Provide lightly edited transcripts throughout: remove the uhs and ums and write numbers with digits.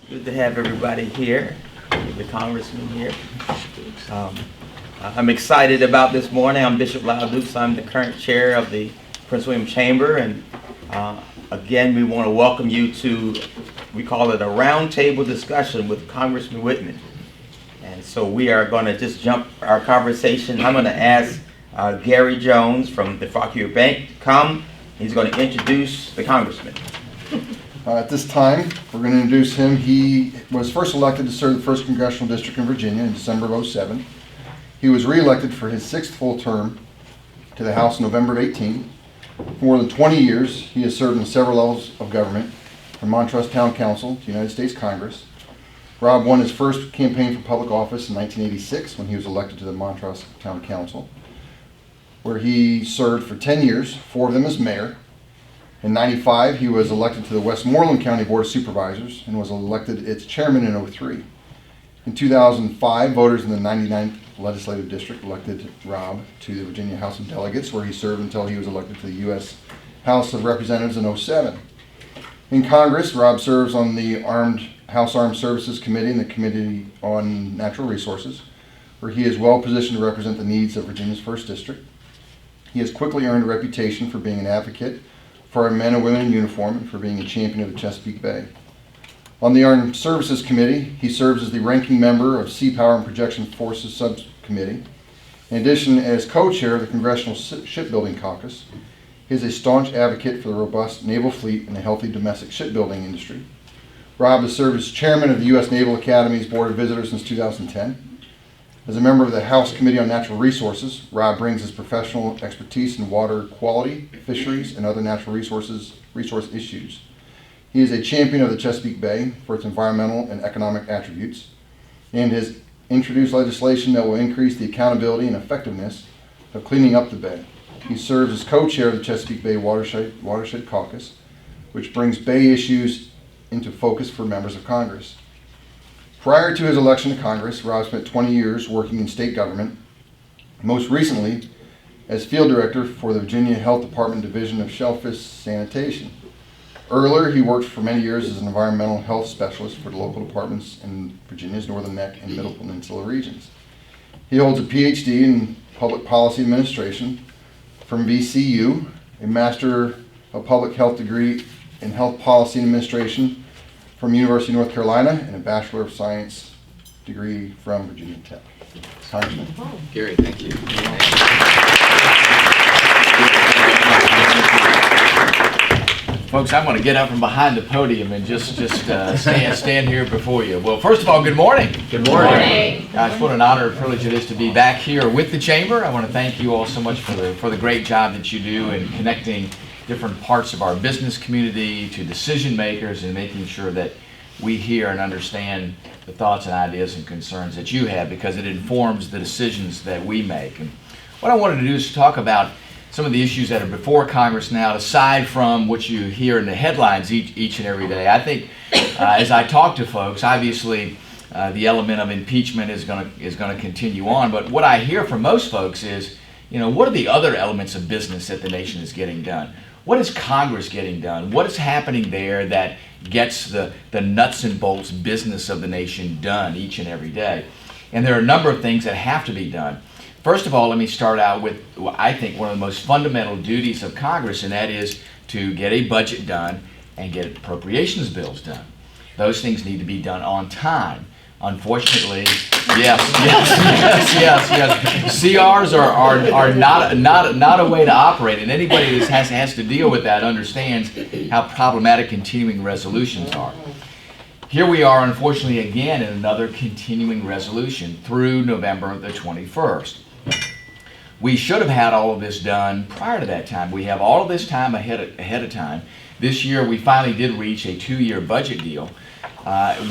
Good to have everybody here, the congressman here. I'm excited about this morning. I'm Bishop Lyle Dukes. I'm the current chair of the Prince William Chamber, and again, we want to welcome you to, we call it a roundtable discussion with Congressman Wittman. And so we are going to just jump our conversation. I'm going to ask Gary Jones from the Fauquier Bank to come. He's going to introduce the congressman. At this time, we're going to introduce him. He was first elected to serve the 1st Congressional District in Virginia in December of '07. He was re-elected for his 6th full term to the House in November of '18. For more than 20 years, he has served in several levels of government, from Montrose Town Council to United States Congress. Rob won his first campaign for public office in 1986 when he was elected to the Montrose Town Council, where he served for 10 years, 4 of them as mayor. In '95, he was elected to the Westmoreland County Board of Supervisors and was elected its chairman in '03. In 2005, voters in the 99th Legislative District elected Rob to the Virginia House of Delegates, where he served until he was elected to the U.S. House of Representatives in '07. In Congress, Rob serves on the House Armed Services Committee and the Committee on Natural Resources, where he is well positioned to represent the needs of Virginia's 1st District. He has quickly earned a reputation for being an advocate for our men and women in uniform and for being a champion of the Chesapeake Bay. On the Armed Services Committee, he serves as the ranking member of Sea Power and Projection Forces Subcommittee. In addition, as co-chair of the Congressional Shipbuilding Caucus, he is a staunch advocate for the robust naval fleet and a healthy domestic shipbuilding industry. Rob has served as chairman of the U.S. Naval Academy's Board of Visitors since 2010. As a member of the House Committee on Natural Resources, Rob brings his professional expertise in water quality, fisheries, and other natural resource issues. He is a champion of the Chesapeake Bay for its environmental and economic attributes, and has introduced legislation that will increase the accountability and effectiveness of cleaning up the bay. He serves as co-chair of the Chesapeake Bay Watershed Caucus, which brings bay issues into focus for members of Congress. Prior to his election to Congress, Rob spent 20 years working in state government, most recently as field director for the Virginia Health Department Division of Shellfish Sanitation. Earlier, he worked for many years as an environmental health specialist for the local departments in Virginia's Northern Neck and Middle Peninsula regions. He holds a PhD in Public Policy Administration from VCU, a Master of Public Health degree in Health Policy and Administration from University of North Carolina, and a Bachelor of Science degree from Virginia Tech. Congressman. Gary, thank you. Folks, I'm going to get up from behind the podium and just stand here before you. Well, first of all, good morning. Good morning. Gosh, what an honor and privilege it is to be back here with the Chamber. I want to thank you all so much for the great job that you do in connecting different parts of our business community to decision makers and making sure that we hear and understand the thoughts and ideas and concerns that you have, because it informs the decisions that we make. And what I wanted to do is talk about some of the issues that are before Congress now, aside from what you hear in the headlines each and every day. I think as I talk to folks, obviously the element of impeachment is going to continue on, but what I hear from most folks is, what are the other elements of business that the nation is getting done? What is Congress getting done? What is happening there that gets the nuts and bolts business of the nation done each and every day? And there are a number of things that have to be done. First of all, let me start out with, I think, one of the most fundamental duties of Congress, and that is to get a budget done and get appropriations bills done. Those things need to be done on time. Unfortunately, yes. CRs are not a way to operate, and anybody that has to deal with that understands how problematic continuing resolutions are. Here we are, unfortunately, again in another continuing resolution through November the 21st. We should have had all of this done prior to that time. We have all of this time ahead of time. This year, we finally did reach a 2-year budget deal.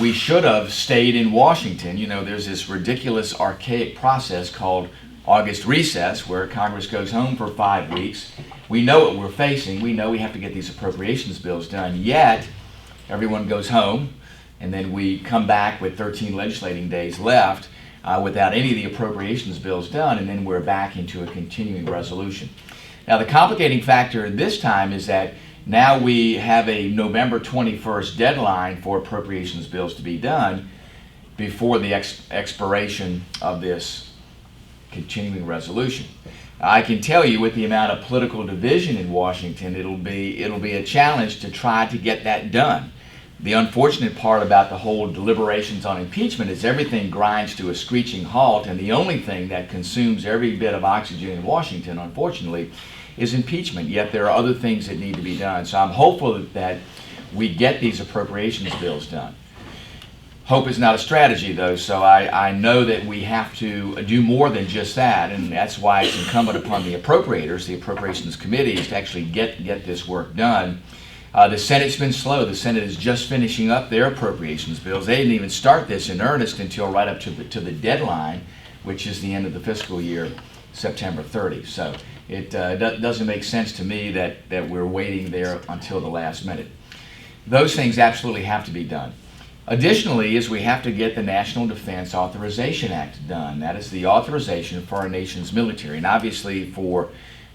We should have stayed in Washington. There's this ridiculous, archaic process called August recess, where Congress goes home for 5 weeks. We know what we're facing. We know we have to get these appropriations bills done. Yet, everyone goes home, and then we come back with 13 legislating days left without any of the appropriations bills done, and then we're back into a continuing resolution. Now, the complicating factor this time is that Now we have a November 21st deadline for appropriations bills to be done before the expiration of this continuing resolution. I can tell you, with the amount of political division in Washington, it'll be a challenge to try to get that done. The unfortunate part about the whole deliberations on impeachment is everything grinds to a screeching halt, and the only thing that consumes every bit of oxygen in Washington, unfortunately, is impeachment. Yet there are other things that need to be done. So I'm hopeful that we get these appropriations bills done. Hope is not a strategy, though, so I know that we have to do more than just that, and that's why it's incumbent upon the appropriators, the Appropriations Committees, to actually get this work done. The Senate's been slow. The Senate is just finishing up their appropriations bills. They didn't even start this in earnest until right up to the deadline, which is the end of the fiscal year, September 30. So it doesn't make sense to me that we're waiting there until the last minute. Those things absolutely have to be done. Additionally, is we have to get the National Defense Authorization Act done. That is the authorization for our nation's military. And obviously for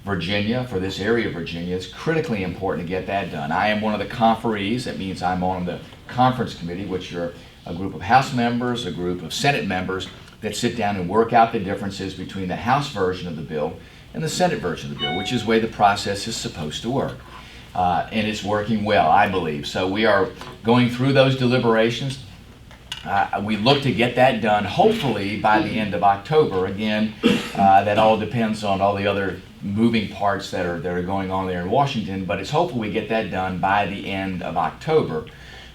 Virginia, for this area of Virginia, it's critically important to get that done. I am one of the conferees. That means I'm on the conference committee, which are a group of House members, a group of Senate members that sit down and work out the differences between the House version of the bill and the Senate version of the bill, which is the way the process is supposed to work. And it's working well, I believe. So we are going through those deliberations. We look to get that done hopefully by the end of October. Again, that all depends on all the other moving parts that are going on there in Washington, but it's hopeful we get that done by the end of October.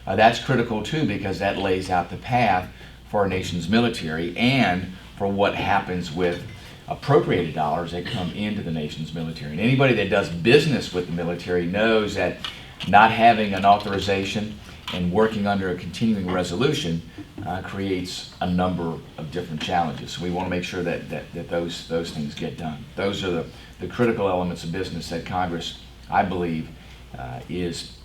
That's critical too, because that lays out the path for our nation's military and for what happens with appropriated dollars that come into the nation's military. And anybody that does business with the military knows that not having an authorization and working under a continuing resolution creates a number of different challenges. So we want to make sure that those things get done. Those are the critical elements of business that Congress, I believe, is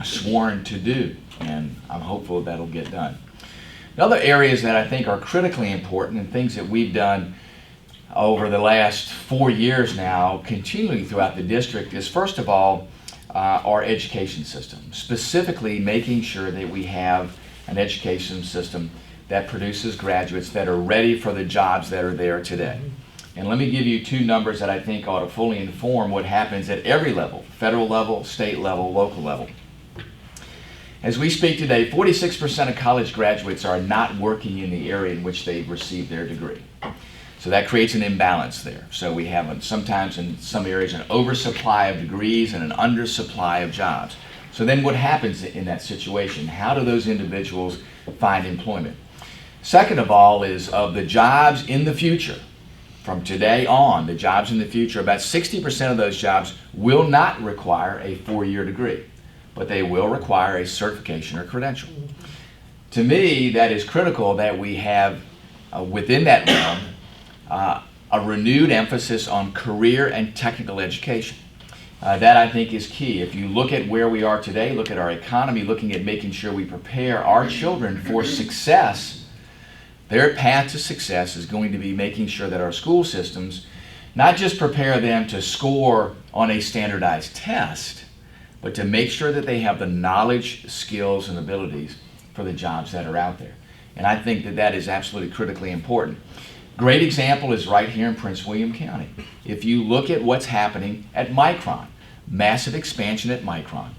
sworn to do, and I'm hopeful that'll get done. The other areas that I think are critically important and things that we've done over the last 4 years now, continually throughout the district, is first of all our education system, specifically making sure that we have an education system that produces graduates that are ready for the jobs that are there today. And let me give you two numbers that I think ought to fully inform what happens at every level: federal level, state level, local level. As we speak today, 46% of college graduates are not working in the area in which they've received their degree. So that creates an imbalance there. So we have sometimes in some areas an oversupply of degrees and an undersupply of jobs. So then what happens in that situation? How do those individuals find employment? Second of all is of the jobs in the future. From today on, the jobs in the future, about 60% of those jobs will not require a 4-year degree, but they will require a certification or credential. To me, that is critical that we have within that realm a renewed emphasis on career and technical education. That I think is key. If you look at where we are today, look at our economy, looking at making sure we prepare our children for success, their path to success is going to be making sure that our school systems not just prepare them to score on a standardized test, but to make sure that they have the knowledge, skills, and abilities for the jobs that are out there. And I think that that is absolutely critically important. Great example is right here in Prince William County. If you look at what's happening at Micron, massive expansion at Micron.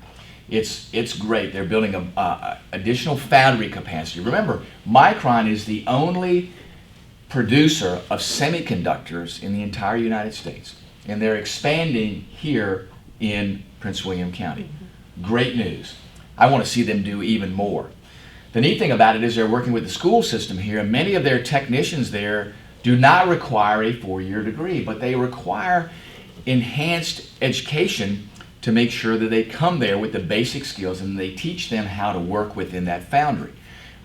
It's great. They're building additional foundry capacity. Remember, Micron is the only producer of semiconductors in the entire United States, and they're expanding here in Prince William County. Great news. I want to see them do even more. The neat thing about it is they're working with the school system here, and many of their technicians there do not require a 4-year degree, but they require enhanced education to make sure that they come there with the basic skills and they teach them how to work within that foundry.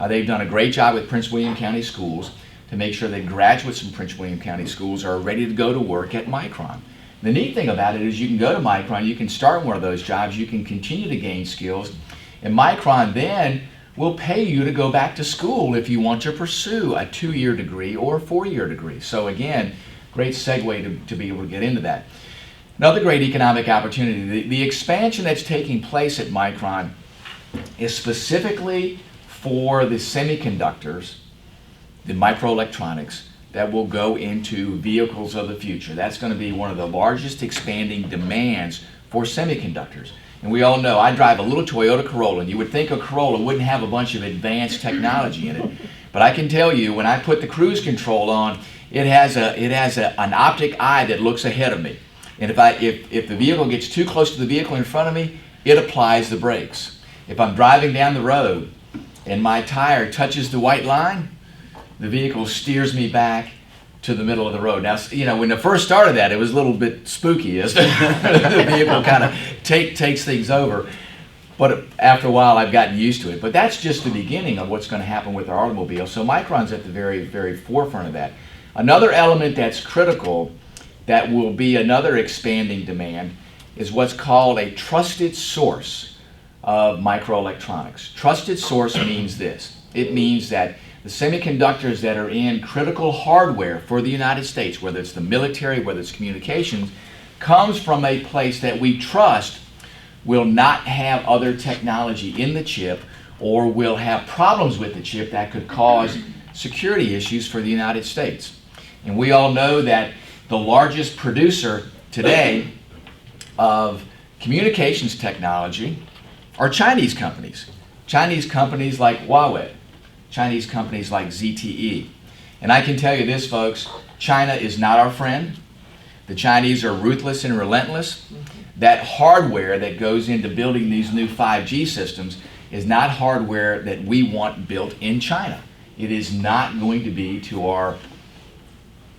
They've done a great job with Prince William County schools to make sure that graduates from Prince William County schools are ready to go to work at Micron. The neat thing about it is you can go to Micron, you can start one of those jobs, you can continue to gain skills, and Micron then will pay you to go back to school if you want to pursue a 2-year degree or a 4-year degree. So again, great segue to be able to get into that. Another great economic opportunity, the expansion that's taking place at Micron is specifically for the semiconductors, the microelectronics, that will go into vehicles of the future. That's going to be one of the largest expanding demands for semiconductors. And we all know, I drive a little Toyota Corolla, and you would think a Corolla wouldn't have a bunch of advanced technology in it. But I can tell you, when I put the cruise control on, it has an optic eye that looks ahead of me. And if the vehicle gets too close to the vehicle in front of me, it applies the brakes. If I'm driving down the road and my tire touches the white line, the vehicle steers me back to the middle of the road. Now, you know, when I first started that, it was a little bit spooky as the vehicle kind of takes things over. But after a while, I've gotten used to it. But that's just the beginning of what's going to happen with our automobile. So Micron's at the very, very forefront of that. Another element that's critical that will be another expanding demand is what's called a trusted source of microelectronics. Trusted source means this. It means that the semiconductors that are in critical hardware for the United States, whether it's the military, whether it's communications, comes from a place that we trust will not have other technology in the chip or will have problems with the chip that could cause security issues for the United States. And we all know that the largest producer today of communications technology are Chinese companies. Chinese companies like Huawei, Chinese companies like ZTE. And I can tell you this, folks, China is not our friend. The Chinese are ruthless and relentless. That hardware that goes into building these new 5G systems is not hardware that we want built in China. It is not going to be to our,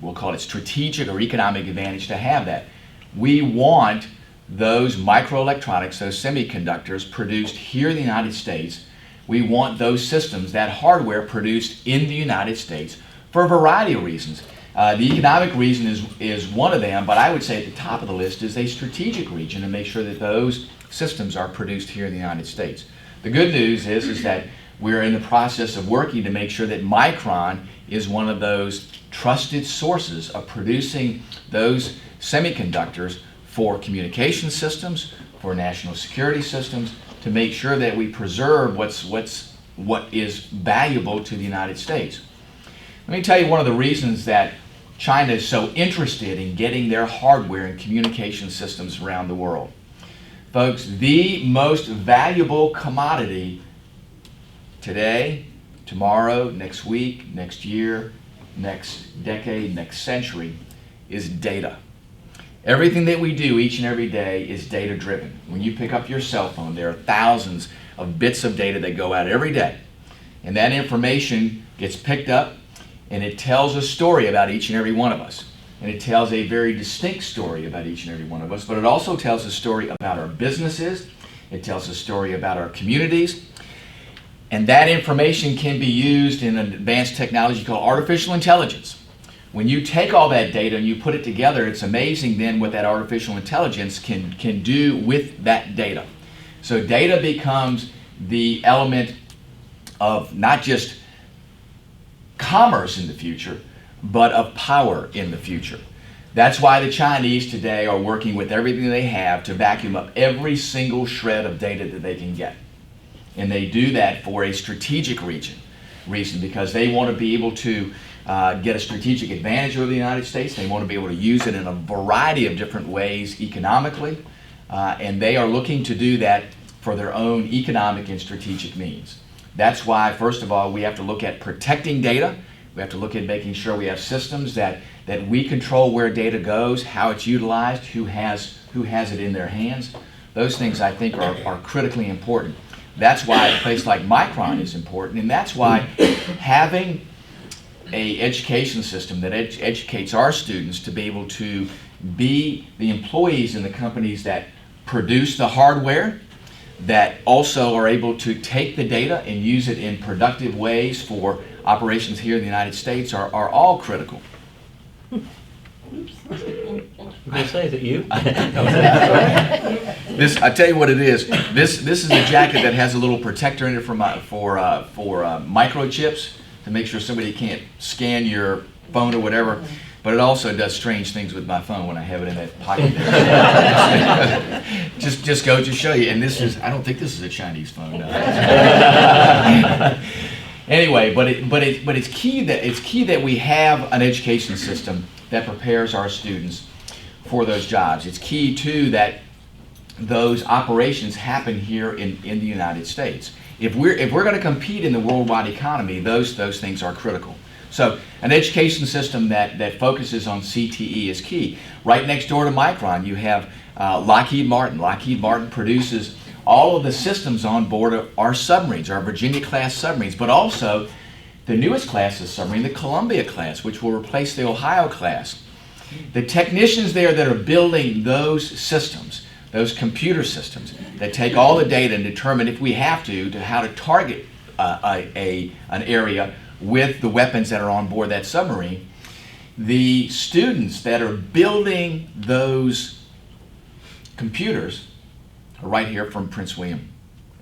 we'll call it strategic or economic advantage to have that. We want those microelectronics, those semiconductors produced here in the United States. We want those systems, that hardware produced in the United States for a variety of reasons. The economic reason is one of them, but I would say at the top of the list is a strategic reason to make sure that those systems are produced here in the United States. The good news is that we're in the process of working to make sure that Micron is one of those trusted sources of producing those semiconductors for communication systems, for national security systems, to make sure that we preserve what is valuable to the United States. Let me tell you one of the reasons that China is so interested in getting their hardware and communication systems around the world. Folks, the most valuable commodity today, tomorrow, next week, next year, next decade, next century is data. Everything that we do each and every day is data driven. When you pick up your cell phone, there are thousands of bits of data that go out every day. And that information gets picked up and it tells a story about each and every one of us. And it tells a very distinct story about each and every one of us, but it also tells a story about our businesses. It tells a story about our communities. And that information can be used in an advanced technology called artificial intelligence. When you take all that data and you put it together, it's amazing then what that artificial intelligence can do with that data. So data becomes the element of not just commerce in the future, but of power in the future. That's why the Chinese today are working with everything they have to vacuum up every single shred of data that they can get. And they do that for a strategic reason because they want to be able to get a strategic advantage over the United States. They want to be able to use it in a variety of different ways economically, and they are looking to do that for their own economic and strategic means. That's why, first of all, we have to look at protecting data. We have to look at making sure we have systems that we control where data goes, how it's utilized, who has it in their hands. Those things, I think, are critically important. That's why a place like Micron is important, and that's why having an education system that educates our students to be able to be the employees in the companies that produce the hardware, that also are able to take the data and use it in productive ways for operations here in the United States are all critical. What did I say? Is it you? I tell you what it is. This is a jacket that has a little protector in it for microchips to make sure somebody can't scan your phone or whatever. But it also does strange things with my phone when I have it in that pocket there. just go to show you. And this is, I don't think this is a Chinese phone. No. Anyway, but it's key that we have an education system that prepares our students for those jobs. It's key too that those operations happen here in the United States. If we're going to compete in the worldwide economy, those things are critical. So an education system that focuses on CTE is key. Right next door to Micron, you have Lockheed Martin. Lockheed Martin produces all of the systems on board our submarines, our Virginia-class submarines, but also the newest class of submarine, the Columbia class, which will replace the Ohio class. The technicians there that are building those systems, those computer systems that take all the data and determine if we have to how to target an area with the weapons that are on board that submarine, the students that are building those computers are right here from Prince William,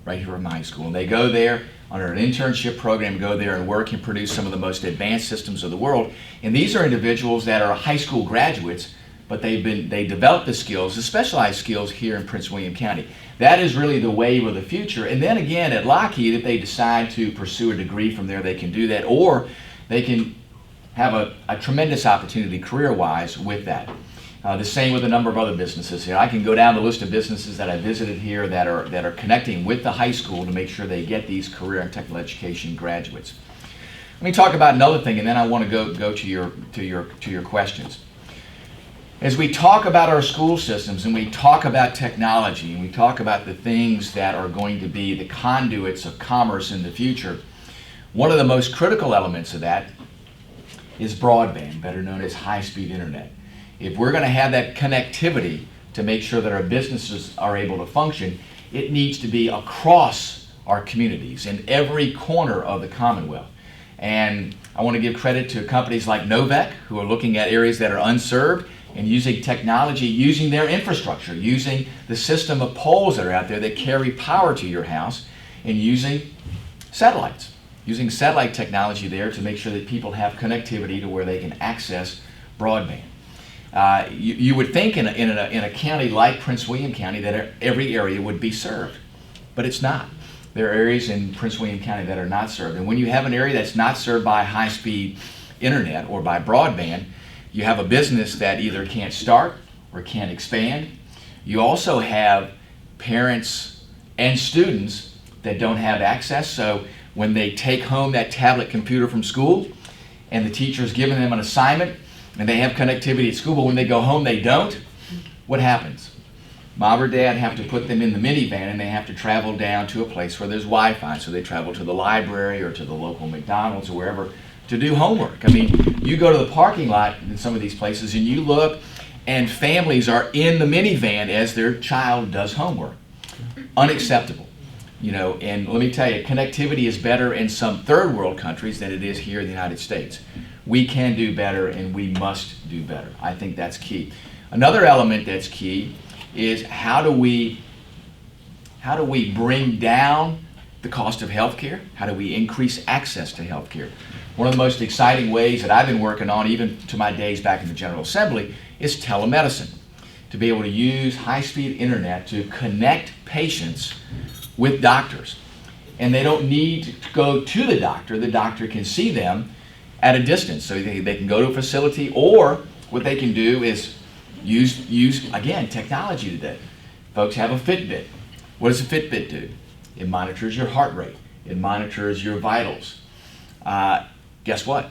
right here in my school. And they go there under an internship program, go there and work and produce some of the most advanced systems of the world. And these are individuals that are high school graduates, but they developed the skills, the specialized skills here in Prince William County. That is really the wave of the future. And then again, at Lockheed, if they decide to pursue a degree from there, they can do that, or they can have a tremendous opportunity career-wise with that. The same with a number of other businesses here. I can go down the list of businesses that I visited here that are connecting with the high school to make sure they get these career and technical education graduates. Let me talk about another thing, and then I want to go to your questions. As we talk about our school systems and we talk about technology and we talk about the things that are going to be the conduits of commerce in the future, one of the most critical elements of that is broadband, better known as high-speed internet. If we're going to have that connectivity to make sure that our businesses are able to function, it needs to be across our communities in every corner of the Commonwealth. And I want to give credit to companies like Novec, who are looking at areas that are unserved and using technology, using their infrastructure, using the system of poles that are out there that carry power to your house, and using satellites, using satellite technology there to make sure that people have connectivity to where they can access broadband. You would think in a county like Prince William County that every area would be served, but it's not. There are areas in Prince William County that are not served. And when you have an area that's not served by high-speed internet or by broadband, you have a business that either can't start or can't expand. You also have parents and students that don't have access. So when they take home that tablet computer from school and the teacher's giving them an assignment and they have connectivity at school, but when they go home they don't, what happens? Mom or dad have to put them in the minivan and they have to travel down to a place where there's Wi-Fi. So they travel to the library or to the local McDonald's or wherever to do homework. I mean, you go to the parking lot in some of these places and you look and families are in the minivan as their child does homework. Unacceptable. You know, and let me tell you, connectivity is better in some third world countries than it is here in the United States. We can do better and we must do better. I think that's key. Another element that's key is how do we bring down the cost of health care? How do we increase access to health care? One of the most exciting ways that I've been working on, even to my days back in the General Assembly, is telemedicine. To be able to use high-speed internet to connect patients with doctors. And they don't need to go to the doctor can see them at a distance. So they can go to a facility, or what they can do is use again, technology today. Folks have a Fitbit. What does a Fitbit do? It monitors your heart rate. It monitors your vitals. Guess what?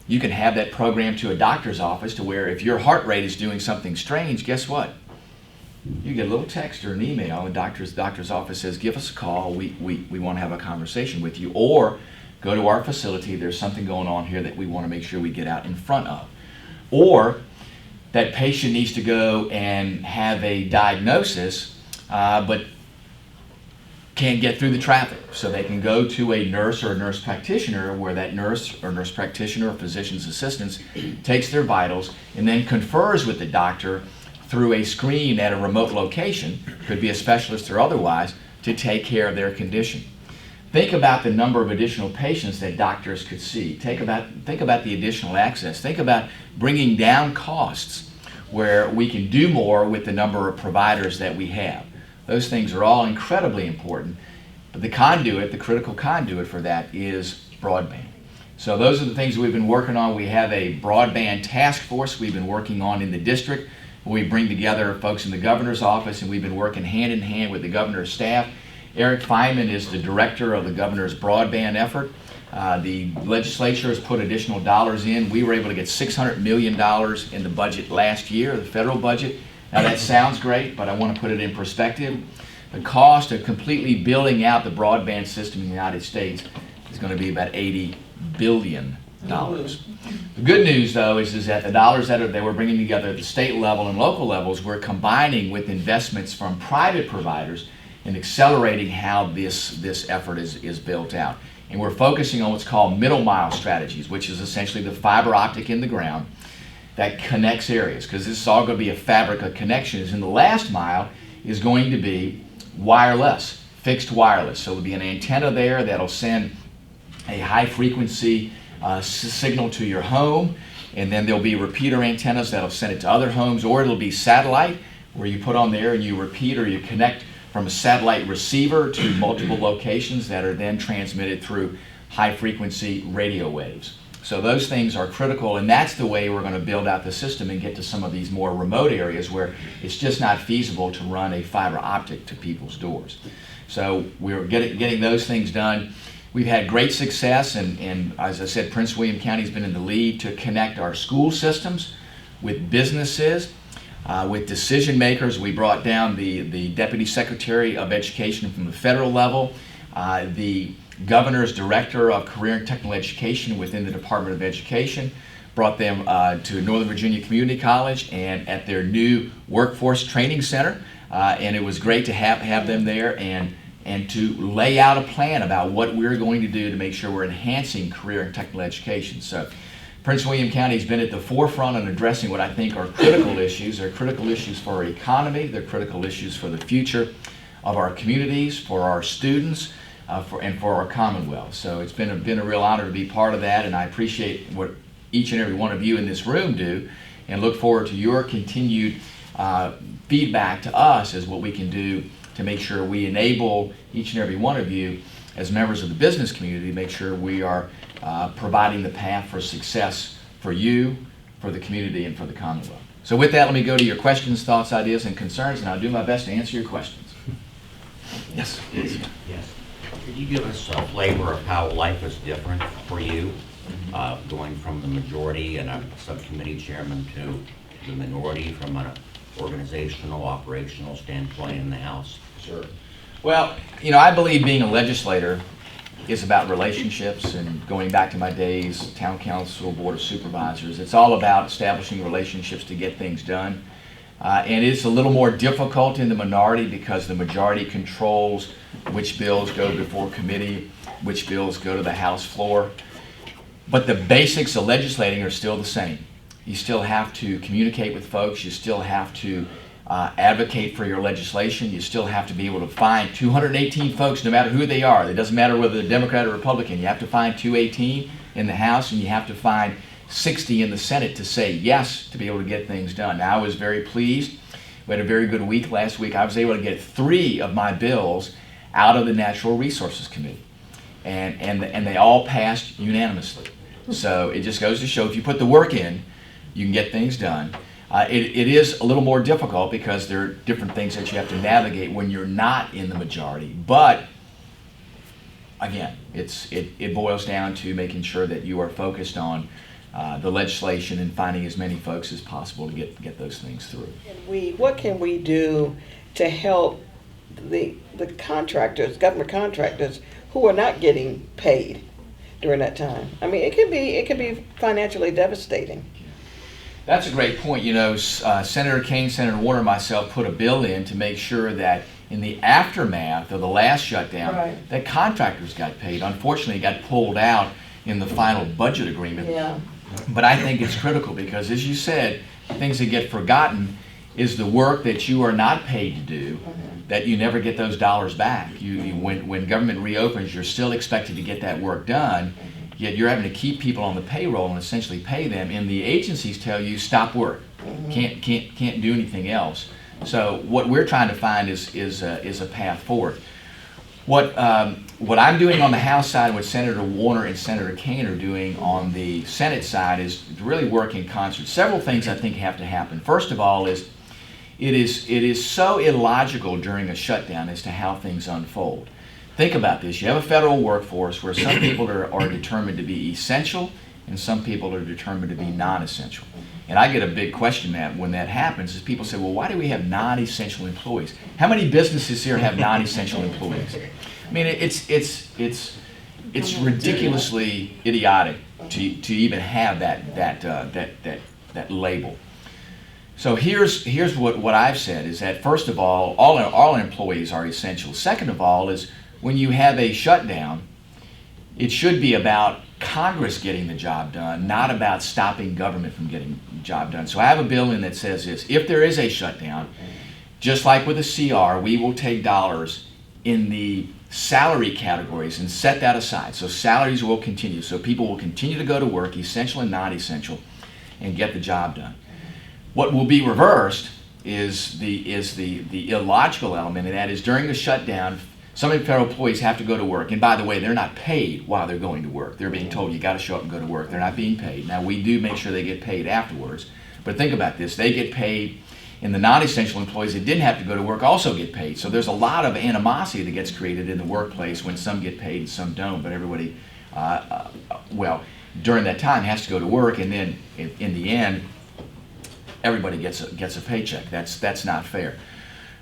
You can have that programmed to a doctor's office to where if your heart rate is doing something strange, guess what? You get a little text or an email and the doctor's office says, give us a call, we want to have a conversation with you, or go to our facility, there's something going on here that we want to make sure we get out in front of. Or that patient needs to go and have a diagnosis, but can't get through the traffic. So they can go to a nurse or a nurse practitioner where that nurse or nurse practitioner or physician's assistant takes their vitals and then confers with the doctor through a screen at a remote location, could be a specialist or otherwise, to take care of their condition. Think about the number of additional patients that doctors could see. Think about the additional access. Think about bringing down costs where we can do more with the number of providers that we have. Those things are all incredibly important. But the conduit, the critical conduit for that is broadband. So those are the things we've been working on. We have a broadband task force we've been working on in the district. We bring together folks in the governor's office, and we've been working hand in hand with the governor's staff. Eric Feynman is the director of the governor's broadband effort. The legislature has put additional dollars in. We were able to get $600 million in the budget last year, the federal budget. Now that sounds great, but I want to put it in perspective. The cost of completely building out the broadband system in the United States is going to be about $80 billion. The good news, though, is that the dollars that we're bringing together at the state level and local levels, we're combining with investments from private providers and accelerating how this effort is built out. And we're focusing on what's called middle mile strategies, which is essentially the fiber optic in the ground that connects areas, because this is all going to be a fabric of connections. And the last mile is going to be wireless, fixed wireless. So there'll be an antenna there that'll send a high frequency signal to your home, and then there'll be repeater antennas that'll send it to other homes, or it'll be satellite where you put on there and you repeat or you connect from a satellite receiver to multiple locations that are then transmitted through high frequency radio waves. So those things are critical, and that's the way we're going to build out the system and get to some of these more remote areas where it's just not feasible to run a fiber optic to people's doors. So we're getting those things done. We've had great success, and as I said, Prince William County has been in the lead to connect our school systems with businesses, with decision makers. We brought down the Deputy Secretary of Education from the federal level, the Governor's Director of Career and Technical Education within the Department of Education, brought them to Northern Virginia Community College and at their new Workforce Training Center, and it was great to have them there and to lay out a plan about what we're going to do to make sure we're enhancing career and technical education. So Prince William County has been at the forefront on addressing what I think are critical issues. They're critical issues for our economy, they're critical issues for the future of our communities, for our students, and for our Commonwealth. So it's been a real honor to be part of that, and I appreciate what each and every one of you in this room do, and look forward to your continued feedback to us as what we can do to make sure we enable each and every one of you as members of the business community to make sure we are providing the path for success for you, for the community, and for the Commonwealth. So with that, let me go to your questions, thoughts, ideas, and concerns, and I'll do my best to answer your questions. Yes, please. Yes. Could you give us a flavor of how life is different for you, going from the majority and a subcommittee chairman to the minority from an organizational, operational standpoint in the House? Sure. Well, I believe being a legislator is about relationships, and going back to my days, town council, board of supervisors, it's all about establishing relationships to get things done. And it's a little more difficult in the minority because the majority controls which bills go before committee, which bills go to the House floor. But the basics of legislating are still the same. You still have to communicate with folks. You still have to advocate for your legislation. You still have to be able to find 218 folks, no matter who they are. It doesn't matter whether they're Democrat or Republican. You have to find 218 in the House, and you have to find 60 in the Senate to say yes to be able to get things done. Now, I was very pleased. We had a very good week last week. I was able to get 3 of my bills out of the Natural Resources Committee, and they all passed unanimously. So it just goes to show if you put the work in, you can get things done. It is a little more difficult because there are different things that you have to navigate when you're not in the majority. But again, it boils down to making sure that you are focused on the legislation and finding as many folks as possible to get those things through. What can we do to help the contractors, government contractors, who are not getting paid during that time? I mean, it can be financially devastating. That's a great point. Senator Kane, Senator Warner, and myself put a bill in to make sure that in the aftermath of the last shutdown, Right. that contractors got paid. Unfortunately, it got pulled out in the final budget agreement. Yeah. But I think it's critical because, as you said, things that get forgotten is the work that you are not paid to do, that you never get those dollars back. When government reopens, you're still expected to get that work done, yet you're having to keep people on the payroll and essentially pay them, and the agencies tell you stop work, can't do anything else. So what we're trying to find is a path forward. What I'm doing on the House side, what Senator Warner and Senator Kaine are doing on the Senate side, is to really work in concert. Several things I think have to happen. First of all is it is so illogical during a shutdown as to how things unfold. Think about this. You have a federal workforce where some people are determined to be essential and some people are determined to be non-essential. And I get a big question when that happens is people say, well, why do we have non-essential employees? How many businesses here have non-essential employees? I mean, it's ridiculously idiotic to even have that label. So here's what I've said is that first of all employees are essential. Second of all is when you have a shutdown, it should be about Congress getting the job done, not about stopping government from getting the job done. So I have a bill in that says this: if there is a shutdown, just like with a CR, we will take dollars in the salary categories and set that aside. So salaries will continue. So people will continue to go to work, essential and non-essential, and get the job done. What will be reversed is the illogical element, and that is during the shutdown, some of the federal employees have to go to work. And by the way, they're not paid while they're going to work. They're being told you got to show up and go to work. They're not being paid. Now, we do make sure they get paid afterwards. But think about this. They get paid, and the non-essential employees that didn't have to go to work also get paid. So there's a lot of animosity that gets created in the workplace when some get paid and some don't. But everybody, during that time has to go to work, and then in the end, everybody gets a paycheck. That's not fair.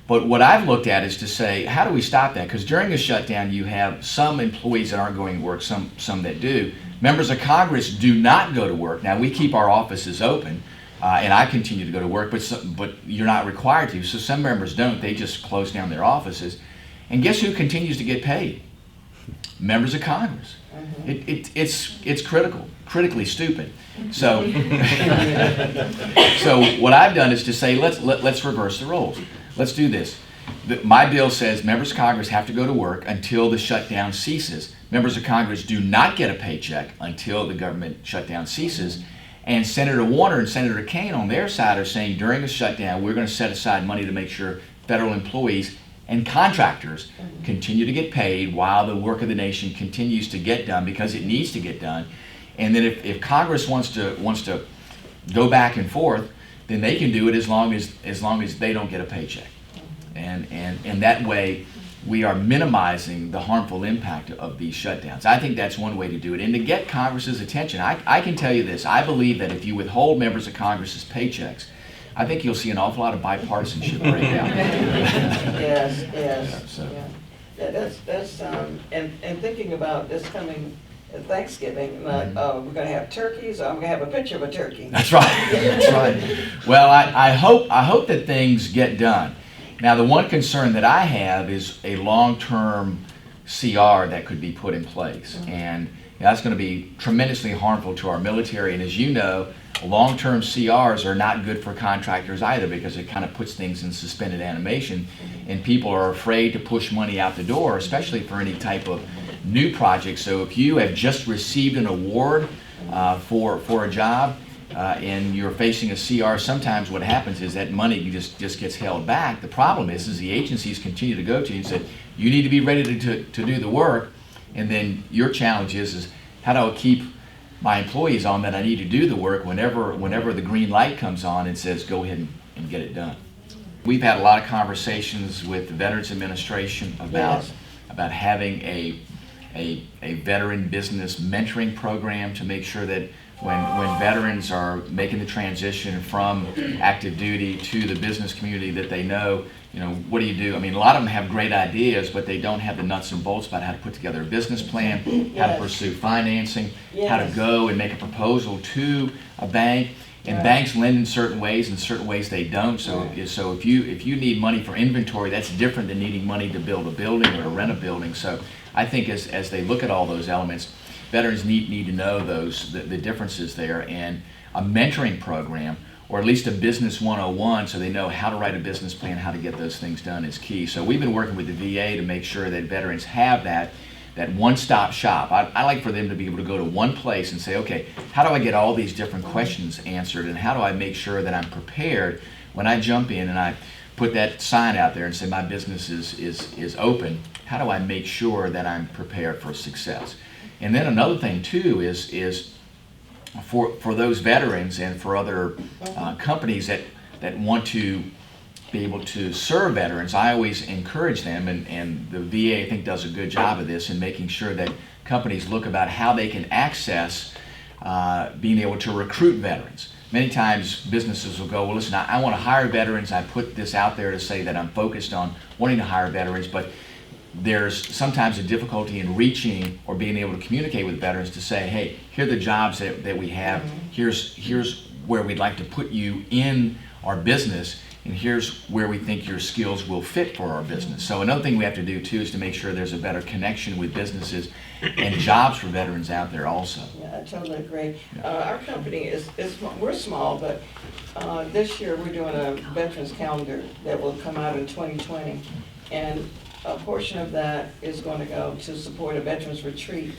But what I've looked at is to say, how do we stop that? Because during a shutdown, you have some employees that aren't going to work, some that do. Members of Congress do not go to work. Now, we keep our offices open, and I continue to go to work, but you're not required to. So some members don't. They just close down their offices. And guess who continues to get paid? Members of Congress. It's critically stupid. So, so what I've done is to say, let's reverse the roles. Let's do this. My bill says members of Congress have to go to work until the shutdown ceases. Members of Congress do not get a paycheck until the government shutdown ceases. And Senator Warner and Senator Kaine on their side are saying during the shutdown, we're going to set aside money to make sure federal employees and contractors continue to get paid while the work of the nation continues to get done, because it needs to get done. And then if Congress wants to go back and forth, then they can do it as long as they don't get a paycheck. And that way we are minimizing the harmful impact of these shutdowns. I think that's one way to do it. And to get Congress's attention, I can tell you this: I believe that if you withhold members of Congress's paychecks, I think you'll see an awful lot of bipartisanship break out. Yes. So. Yeah, that's and thinking about this coming Thanksgiving, we're going to have turkeys. I'm going to have a picture of a turkey. That's right. That's right. Well, I hope that things get done. Now, the one concern that I have is a long-term CR that could be put in place, and that's going to be tremendously harmful to our military. And as you know, long-term CRs are not good for contractors either, because it kind of puts things in suspended animation, and people are afraid to push money out the door, especially for any type of new project. So if you have just received an award for a job and you're facing a CR, sometimes what happens is that money just gets held back. The problem is the agencies continue to go to you and say, you need to be ready to do the work, and then your challenge is how do I keep my employees on that I need to do the work whenever the green light comes on and says go ahead and get it done. We've had a lot of conversations with the Veterans Administration about having a veteran business mentoring program to make sure that when veterans are making the transition from active duty to the business community, that they know, what do you do? I mean, a lot of them have great ideas, but they don't have the nuts and bolts about how to put together a business plan, how to pursue financing, how to go and make a proposal to a bank. And banks lend in certain ways they don't. So if you need money for inventory, that's different than needing money to build a building or to rent a building. So I think as they look at all those elements, veterans need to know the differences there, and a mentoring program or at least a business 101, so they know how to write a business plan, how to get those things done is key. So we've been working with the VA to make sure that veterans have that one-stop shop. I like for them to be able to go to one place and say, okay, how do I get all these different questions answered, and how do I make sure that I'm prepared when I jump in and I put that sign out there and say my business is open? How do I make sure that I'm prepared for success? And then another thing too is for those veterans and for other companies that want to be able to serve veterans, I always encourage them, and the VA I think does a good job of this in making sure that companies look about how they can access being able to recruit veterans. Many times businesses will go, well listen, I want to hire veterans, I put this out there to say that I'm focused on wanting to hire veterans, but there's sometimes a difficulty in reaching or being able to communicate with veterans to say, hey, here are the jobs that we have, here's where we'd like to put you in our business, and here's where we think your skills will fit for our business. So another thing we have to do too is to make sure there's a better connection with businesses and jobs for veterans out there also. Yeah, I totally agree. Our company is we're small, but this year we're doing a veterans calendar that will come out in 2020, and a portion of that is going to go to support a veterans retreat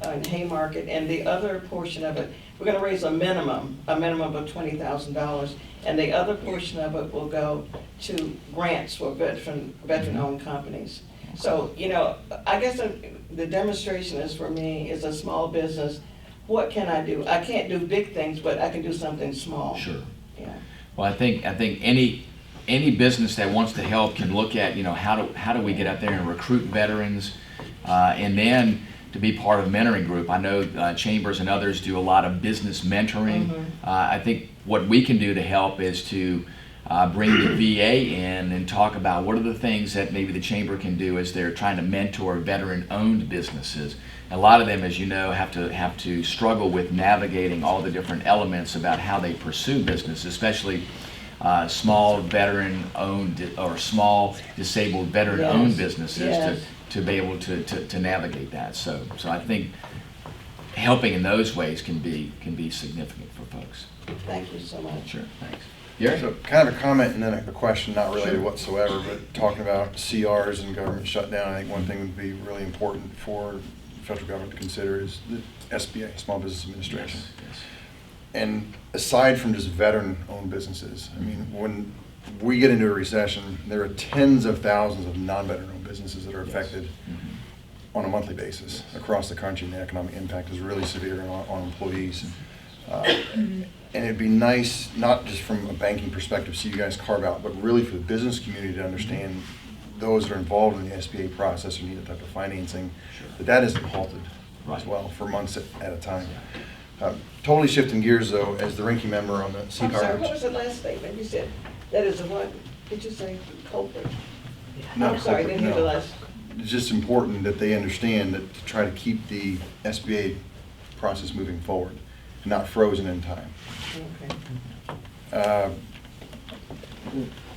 in Haymarket, and the other portion of it, we're going to raise a minimum of $20,000, and the other portion of it will go to grants for veteran-owned companies. So, you know, I guess the demonstration is for me is a small business. What can I do? I can't do big things, but I can do something small. Sure. Yeah. Well, I think any business that wants to help can look at, you know, how do we get out there and recruit veterans, and then to be part of a mentoring group. I know chambers and others do a lot of business mentoring. I think what we can do to help is to bring the VA in and talk about what are the things that maybe the chamber can do as they're trying to mentor veteran-owned businesses. A lot of them, as you know, have to struggle with navigating all the different elements about how they pursue business, especially small veteran-owned or small disabled veteran-owned businesses to be able to navigate that. So I think helping in those ways can be significant for folks. Thank you so much. Sure, thanks. Gary? So kind of a comment and then a question, not related whatsoever, but talking about CRs and government shutdown, I think one thing would be really important for the federal government to consider is the SBA, Small Business Administration. Yes. And aside from just veteran-owned businesses, I mean, when we get into a recession, there are tens of thousands of non-veteran-owned businesses that are affected on a monthly basis across the country, and the economic impact is really severe on employees. And it'd be nice, not just from a banking perspective, see you guys carve out, but really for the business community to understand those that are involved in the SBA process or need that type of financing, that isn't halted as well for months at a time. Totally shifting gears though, as the ranking member on the I'm CCAR. sorry, what was the last statement you said? That is the what? Did you say culprit? Not I'm sorry, I didn't hear the no. last. It's just important that they understand that to try to keep the SBA process moving forward, and not frozen in time. Okay.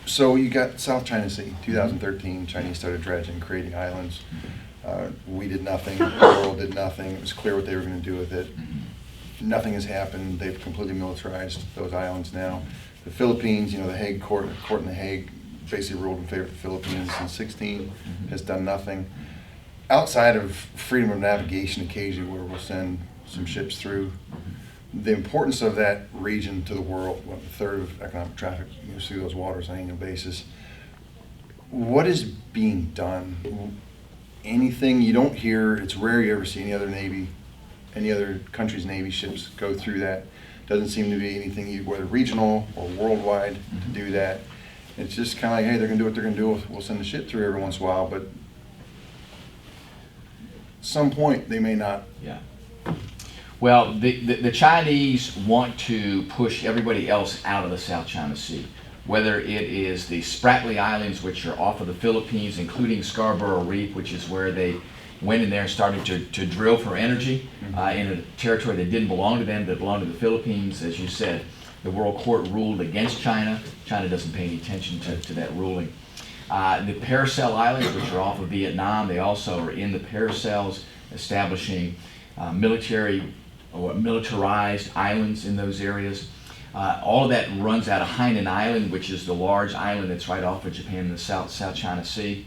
So you got South China Sea, 2013, Chinese started dredging, creating islands. We did nothing, the world did nothing, it was clear what they were going to do with it. Nothing has happened, they've completely militarized those islands now. The Philippines, you know, the Hague court in The Hague basically ruled in favor of the Philippines since 16, has done nothing. Outside of freedom of navigation occasionally where we'll send some ships through, the importance of that region to the world, a third of economic traffic moves through those waters on an annual basis. What is being done? Anything you don't hear, it's rare you ever see any other country's Navy ships go through that. Doesn't seem to be anything whether regional or worldwide to do that. It's just kind of like, hey, they're going to do what they're going to do. We'll send the ship through every once in a while, but at some point they may not. Yeah. Well, the Chinese want to push everybody else out of the South China Sea, whether it is the Spratly Islands, which are off of the Philippines, including Scarborough Reef, which is where they went in there and started to drill for energy in a territory that didn't belong to them, that belonged to the Philippines. As you said, the World Court ruled against China. China doesn't pay any attention to that ruling. The Paracel Islands, which are off of Vietnam, they also are in the Paracels, establishing militarized islands in those areas. All of that runs out of Hainan Island, which is the large island that's right off of Japan in the South China Sea.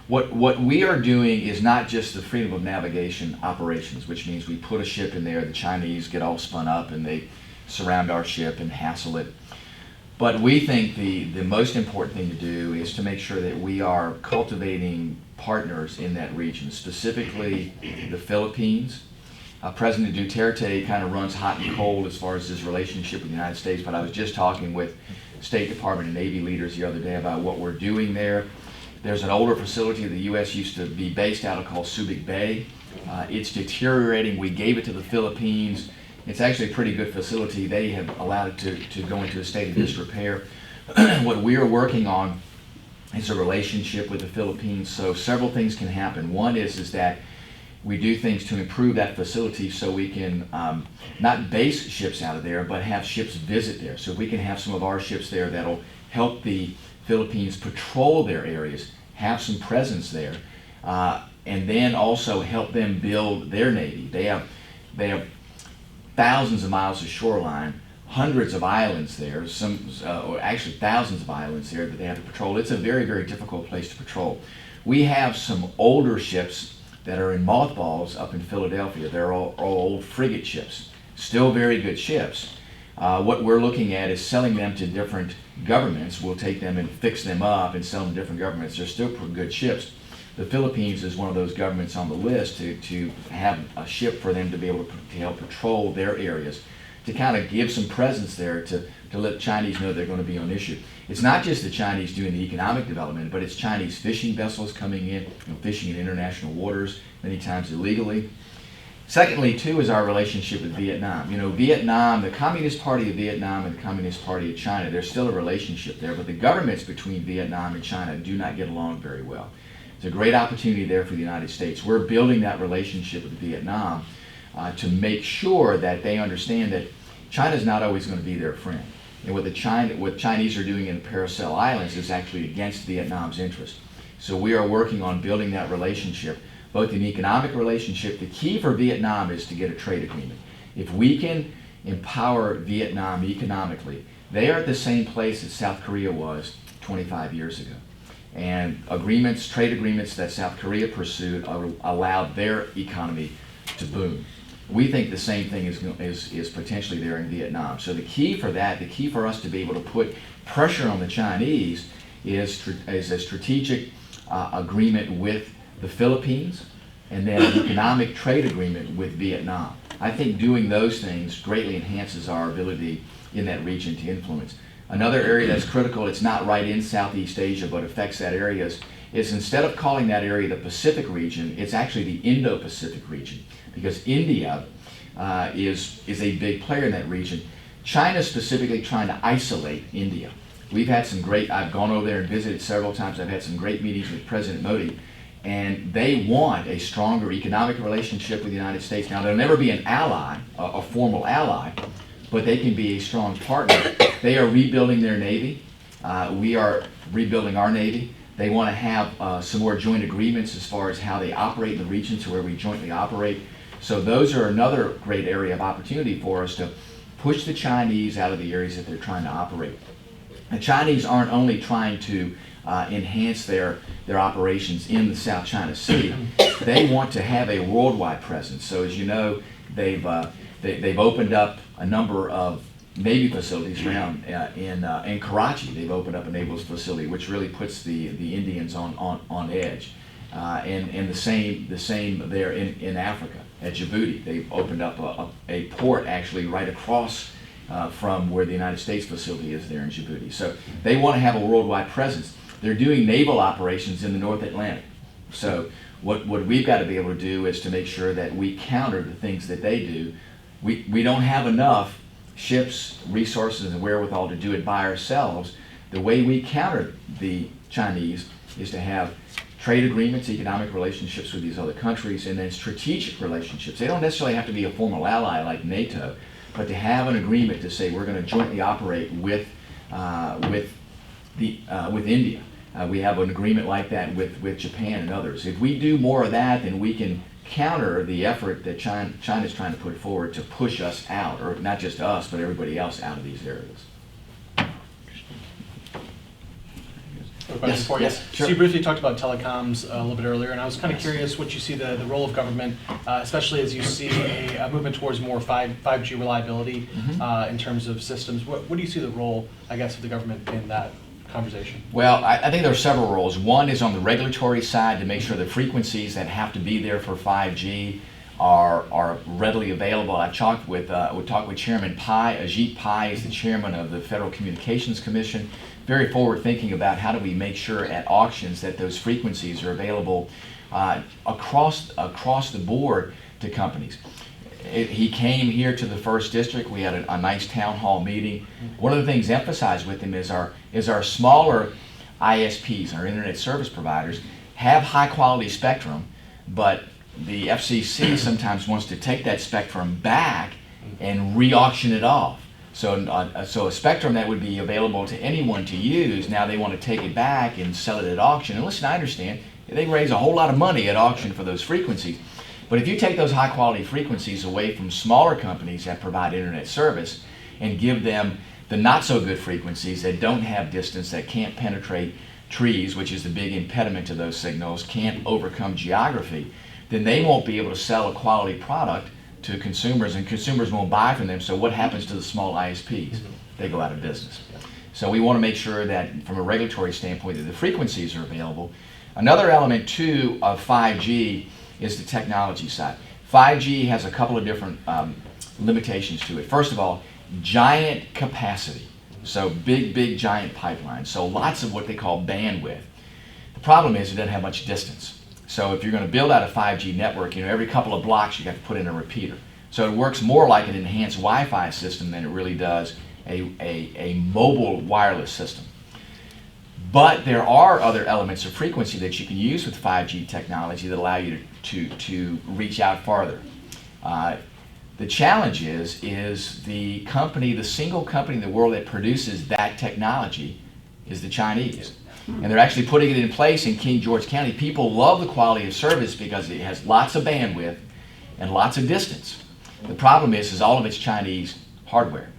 What we are doing is not just the freedom of navigation operations, which means we put a ship in there, the Chinese get all spun up and they surround our ship and hassle it. But we think the most important thing to do is to make sure that we are cultivating partners in that region, specifically the Philippines. President Duterte kind of runs hot and cold as far as his relationship with the United States, but I was just talking with State Department and Navy leaders the other day about what we're doing there. There's an older facility the U.S. used to be based out of called Subic Bay. It's deteriorating. We gave it to the Philippines. It's actually a pretty good facility. They have allowed it to go into a state of disrepair. What we are working on is a relationship with the Philippines, so several things can happen. One is that we do things to improve that facility so we can not base ships out of there, but have ships visit there. So we can have some of our ships there that'll help the Philippines patrol their areas, have some presence there, and then also help them build their Navy. They have thousands of miles of shoreline, hundreds of islands there, or actually thousands of islands there that they have to patrol. It's a very, very difficult place to patrol. We have some older ships that are in mothballs up in Philadelphia. They're all old frigate ships, still very good ships. What we're looking at is selling them to different governments. We'll take them and fix them up and sell them to different governments. They're still pretty good ships. The Philippines is one of those governments on the list to have a ship for them to be able to help patrol their areas, to kind of give some presence there to let Chinese know they're going to be on issue. It's not just the Chinese doing the economic development, but it's Chinese fishing vessels coming in, fishing in international waters, many times illegally. Secondly, too, is our relationship with Vietnam. Vietnam, the Communist Party of Vietnam and the Communist Party of China, there's still a relationship there, but the governments between Vietnam and China do not get along very well. It's a great opportunity there for the United States. We're building that relationship with Vietnam to make sure that they understand that China's not always going to be their friend. And what Chinese are doing in the Paracel Islands is actually against Vietnam's interest. So we are working on building that relationship, both an economic relationship. The key for Vietnam is to get a trade agreement. If we can empower Vietnam economically, they are at the same place that South Korea was 25 years ago. And trade agreements that South Korea pursued allowed their economy to boom. We think the same thing is potentially there in Vietnam. So the key for us to be able to put pressure on the Chinese is a strategic agreement with the Philippines and then an economic trade agreement with Vietnam. I think doing those things greatly enhances our ability in that region to influence. Another area that's critical, it's not right in Southeast Asia, but affects that area, is instead of calling that area the Pacific region, it's actually the Indo-Pacific region, because India is a big player in that region. China's specifically trying to isolate India. I've gone over there and visited several times. I've had some great meetings with President Modi, and they want a stronger economic relationship with the United States. Now, they'll never be an ally, a formal ally, but they can be a strong partner. They are rebuilding their Navy. We are rebuilding our Navy. They want to have some more joint agreements as far as how they operate in the region to where we jointly operate. So those are another great area of opportunity for us to push the Chinese out of the areas that they're trying to operate. The Chinese aren't only trying to enhance their operations in the South China Sea. They want to have a worldwide presence. So as you know, they've opened up a number of Navy facilities around in Karachi. They've opened up a naval facility, which really puts the Indians on edge. And the same there in Africa at Djibouti. They've opened up a port actually right across from where the United States facility is there in Djibouti. So they want to have a worldwide presence. They're doing naval operations in the North Atlantic. So what we've got to be able to do is to make sure that we counter the things that they do. We don't have enough ships, resources, and wherewithal to do it by ourselves. The way we counter the Chinese is to have trade agreements, economic relationships with these other countries, and then strategic relationships. They don't necessarily have to be a formal ally like NATO, but to have an agreement to say we're going to jointly operate with India. We have an agreement like that with Japan and others. If we do more of that, then we can counter the effort that China's trying to put forward to push us out, or not just us, but everybody else out of these areas. Question for you. Yes, sure. So you briefly talked about telecoms a little bit earlier, and I was kind of curious what you see the role of government, especially as you see a movement towards more 5G reliability in terms of systems. What do you see the role, I guess, of the government in that conversation? Well, I think there are several roles. One is on the regulatory side to make sure the frequencies that have to be there for 5G are readily available. I talked with Chairman Pai. Ajit Pai is the chairman of the Federal Communications Commission. Very forward thinking about how do we make sure at auctions that those frequencies are available across the board to companies. He came here to the 1st District. We had a nice town hall meeting. One of the things emphasized with him is our smaller ISPs, our internet service providers, have high quality spectrum, but the FCC sometimes wants to take that spectrum back and re-auction it off. So a spectrum that would be available to anyone to use, now they want to take it back and sell it at auction. And listen, I understand, they raise a whole lot of money at auction for those frequencies. But if you take those high quality frequencies away from smaller companies that provide internet service and give them the not so good frequencies that don't have distance, that can't penetrate trees, which is the big impediment to those signals, can't overcome geography, then they won't be able to sell a quality product to consumers, and consumers won't buy from them. So what happens to the small ISPs? They go out of business. So we want to make sure that from a regulatory standpoint that the frequencies are available. Another element too of 5G is the technology side. 5G has a couple of different limitations to it. First of all, giant capacity. So big giant pipelines. So lots of what they call bandwidth. The problem is it doesn't have much distance. So if you're going to build out a 5G network, every couple of blocks you have to put in a repeater. So it works more like an enhanced Wi-Fi system than it really does a mobile wireless system. But there are other elements of frequency that you can use with 5G technology that allow you to reach out farther. The challenge is the single company in the world that produces that technology is the Chinese. And they're actually putting it in place in King George County. People love the quality of service because it has lots of bandwidth and lots of distance. The problem is all of it's Chinese hardware.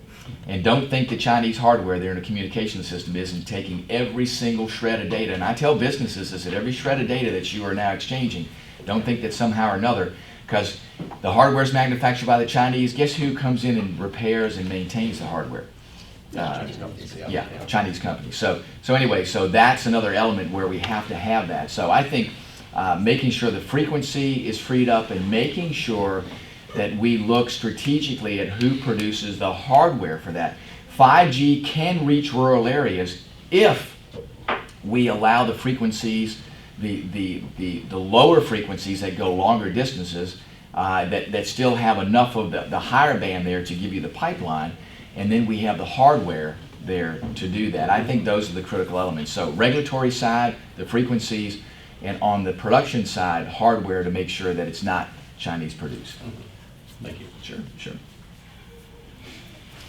And don't think the Chinese hardware there in a communication system isn't taking every single shred of data. And I tell businesses is that every shred of data that you are now exchanging, don't think that somehow or another, because the hardware is manufactured by the Chinese, guess who comes in and repairs and maintains the hardware? Chinese companies, Chinese companies. So anyway, so that's another element where we have to have that. So I think making sure the frequency is freed up and making sure that we look strategically at who produces the hardware for that. 5G can reach rural areas if we allow the frequencies, the lower frequencies that go longer distances, that still have enough of the higher band there to give you the pipeline, and then we have the hardware there to do that. I think those are the critical elements. So regulatory side, the frequencies, and on the production side, hardware to make sure that it's not Chinese produced. Thank you. Sure.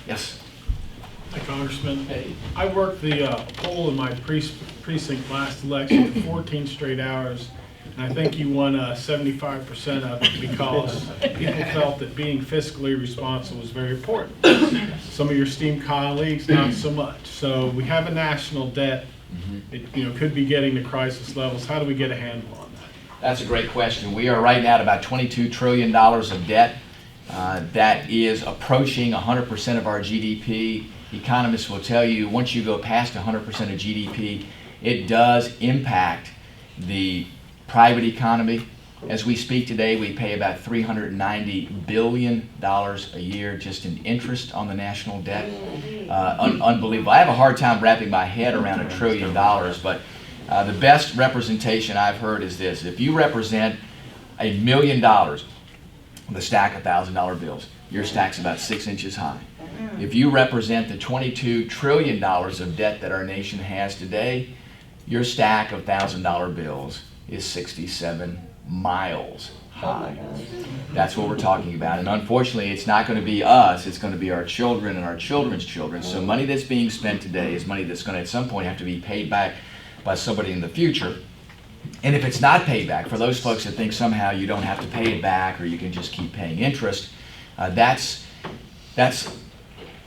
Yes. Hi, Congressman. I worked the poll in my precinct last election for 14 straight hours, and I think you won 75% of it because people felt that being fiscally responsible was very important. Some of your esteemed colleagues, not so much. So we have a national debt. It could be getting to crisis levels. How do we get a handle on that? That's a great question. We are right now at about $22 trillion of debt. That is approaching 100% of our GDP. Economists will tell you once you go past 100% of GDP, it does impact the private economy. As we speak today, we pay about $390 billion a year just in interest on the national debt. Unbelievable. I have a hard time wrapping my head around $1 trillion, but the best representation I've heard is this. If you represent $1 million with a stack of $1,000 bills, your stack's about 6 inches high. If you represent the $22 trillion of debt that our nation has today, your stack of $1,000 bills is 67 miles high. That's what we're talking about. And unfortunately, it's not going to be us, it's going to be our children and our children's children. So money that's being spent today is money that's going to at some point have to be paid back by somebody in the future. And if it's not paid back, for those folks that think somehow you don't have to pay it back or you can just keep paying interest, that's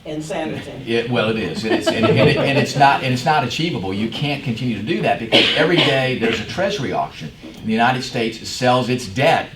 Insanity. well, it is. And it's not achievable. You can't continue to do that because every day there's a treasury auction. The United States sells its debt.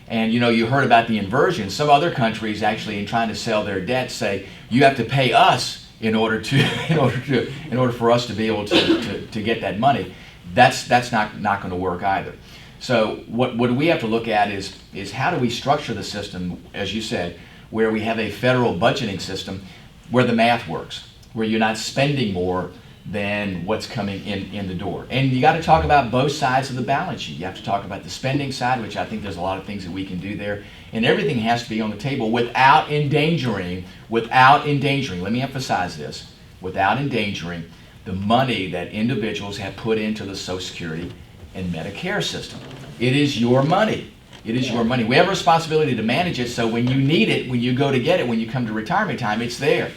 And you heard about the inversion. Some other countries actually, in trying to sell their debt, say you have to pay us in order for us to be able to get that money. That's not going to work either. So what we have to look at is how do we structure the system, as you said, where we have a federal budgeting system where the math works, where you're not spending more than what's coming in the door. And you got to talk about both sides of the balance sheet. You have to talk about the spending side, which I think there's a lot of things that we can do there. And everything has to be on the table without endangering, let me emphasize this, without endangering the money that individuals have put into the Social Security and Medicare system. It is your money. It is your money. We have a responsibility to manage it so when you need it, when you go to get it, when you come to retirement time, it's there.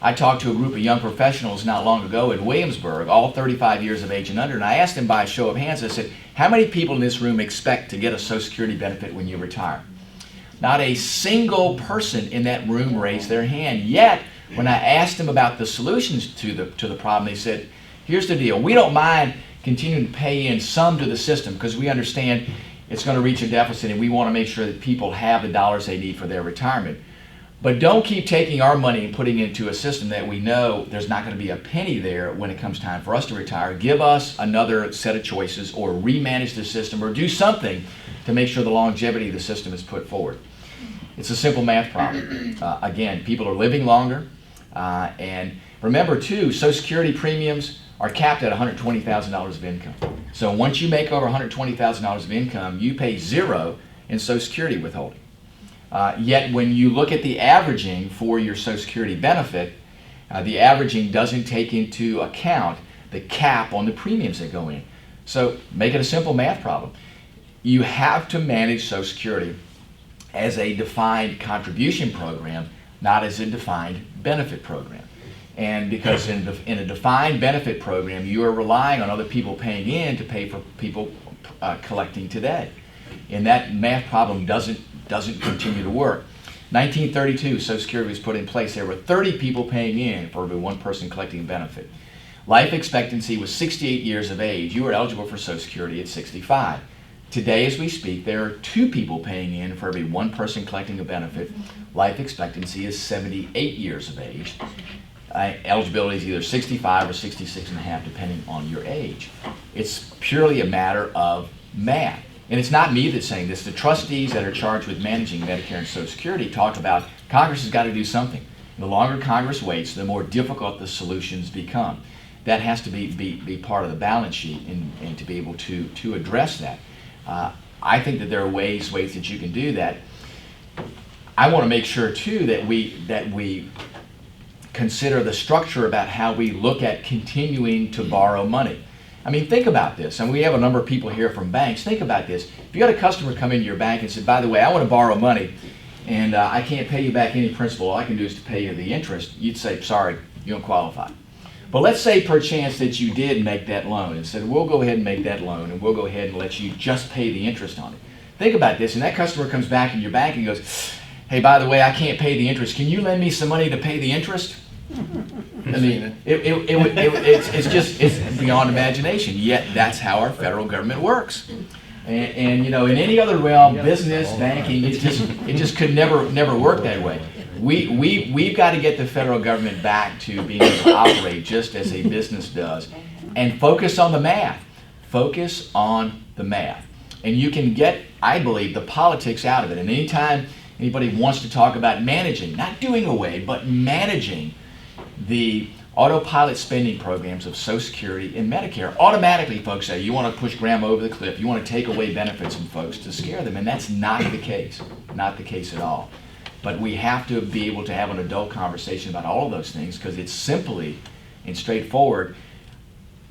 I talked to a group of young professionals not long ago in Williamsburg, all 35 years of age and under, and I asked them by a show of hands, I said, how many people in this room expect to get a Social Security benefit when you retire? Not a single person in that room raised their hand. Yet, when I asked them about the solutions to the problem, they said, here's the deal. We don't mind continuing to pay in some to the system because we understand it's going to reach a deficit and we want to make sure that people have the dollars they need for their retirement. But don't keep taking our money and putting it into a system that we know there's not going to be a penny there when it comes time for us to retire. Give us another set of choices or remanage the system or do something to make sure the longevity of the system is put forward. It's a simple math problem. Again, people are living longer. And remember, too, Social Security premiums are capped at $120,000 of income. So once you make over $120,000 of income, you pay zero in Social Security withholding. Yet when you look at the averaging for your Social Security benefit, the averaging doesn't take into account the cap on the premiums that go in. So make it a simple math problem. You have to manage Social Security as a defined contribution program, not as a defined benefit program. And because in a defined benefit program, you are relying on other people paying in to pay for people collecting today. And that math problem doesn't continue to work. 1932, Social Security was put in place. There were 30 people paying in for every one person collecting a benefit. Life expectancy was 68 years of age. You were eligible for Social Security at 65. Today, as we speak, there are 2 people paying in for every one person collecting a benefit. Life expectancy is 78 years of age. Eligibility is either 65 or 66 and a half, depending on your age. It's purely a matter of math. And it's not me that's saying this. The trustees that are charged with managing Medicare and Social Security talk about Congress has got to do something. The longer Congress waits, the more difficult the solutions become. That has to be part of the balance sheet and to be able to address that. I think that there are ways that you can do that. I want to make sure too that we consider the structure about how we look at continuing to borrow money. I mean, think about this. And we have a number of people here from banks. Think about this. If you had a customer come into your bank and said, by the way, I want to borrow money and I can't pay you back any principal, all I can do is to pay you the interest, you'd say, sorry, you don't qualify. But let's say perchance that you did make that loan and said, we'll go ahead and make that loan and we'll go ahead and let you just pay the interest on it. Think about this, and that customer comes back in your bank and goes, hey, by the way, I can't pay the interest. Can you lend me some money to pay the interest? I mean, it's beyond imagination, yet that's how our federal government works. And you know, in any other realm, business, banking, it just could never work that way. We've got to get the federal government back to being able to operate just as a business does and focus on the math. Focus on the math. And you can get, I believe, the politics out of it. And anytime anybody wants to talk about managing, not doing away, but managing the autopilot spending programs of Social Security and Medicare, automatically folks say, you want to push grandma over the cliff, you want to take away benefits from folks to scare them, and that's not the case. Not the case at all. But we have to be able to have an adult conversation about all of those things because it's simply and straightforward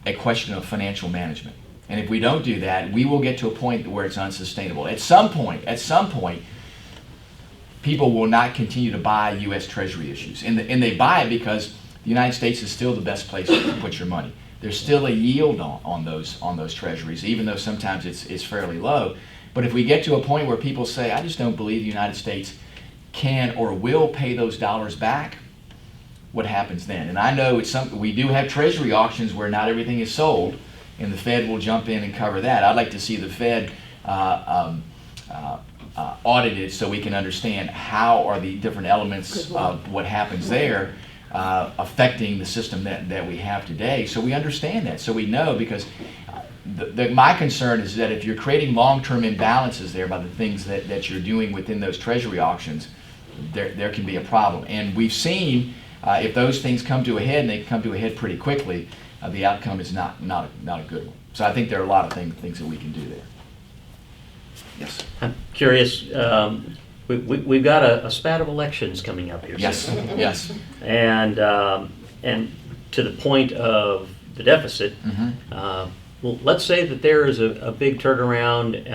a question of financial management. And if we don't do that, we will get to a point where it's unsustainable. At some point, people will not continue to buy U.S. Treasury issues. And they buy it because the United States is still the best place to put your money. there's still a yield on those treasuries, even though sometimes it's fairly low. But if we get to a point where people say, I just don't believe the United States can or will pay those dollars back, what happens then? And I know we do have treasury auctions where not everything is sold, and the Fed will jump in and cover that. I'd like to see the Fed audited so we can understand how are the different elements of what happens there affecting the system that we have today, so we understand that, so we know, because my concern is that if you're creating long-term imbalances there by the things that you're doing within those treasury auctions, there can be a problem. And we've seen if those things come to a head, and they come to a head pretty quickly, the outcome is not a good one. So I think there are a lot of things that we can do there. Yes. I'm curious, we've got a spat of elections coming up here. Yes, soon. yes. And to the point of the deficit, well, let's say that there is a big turnaround,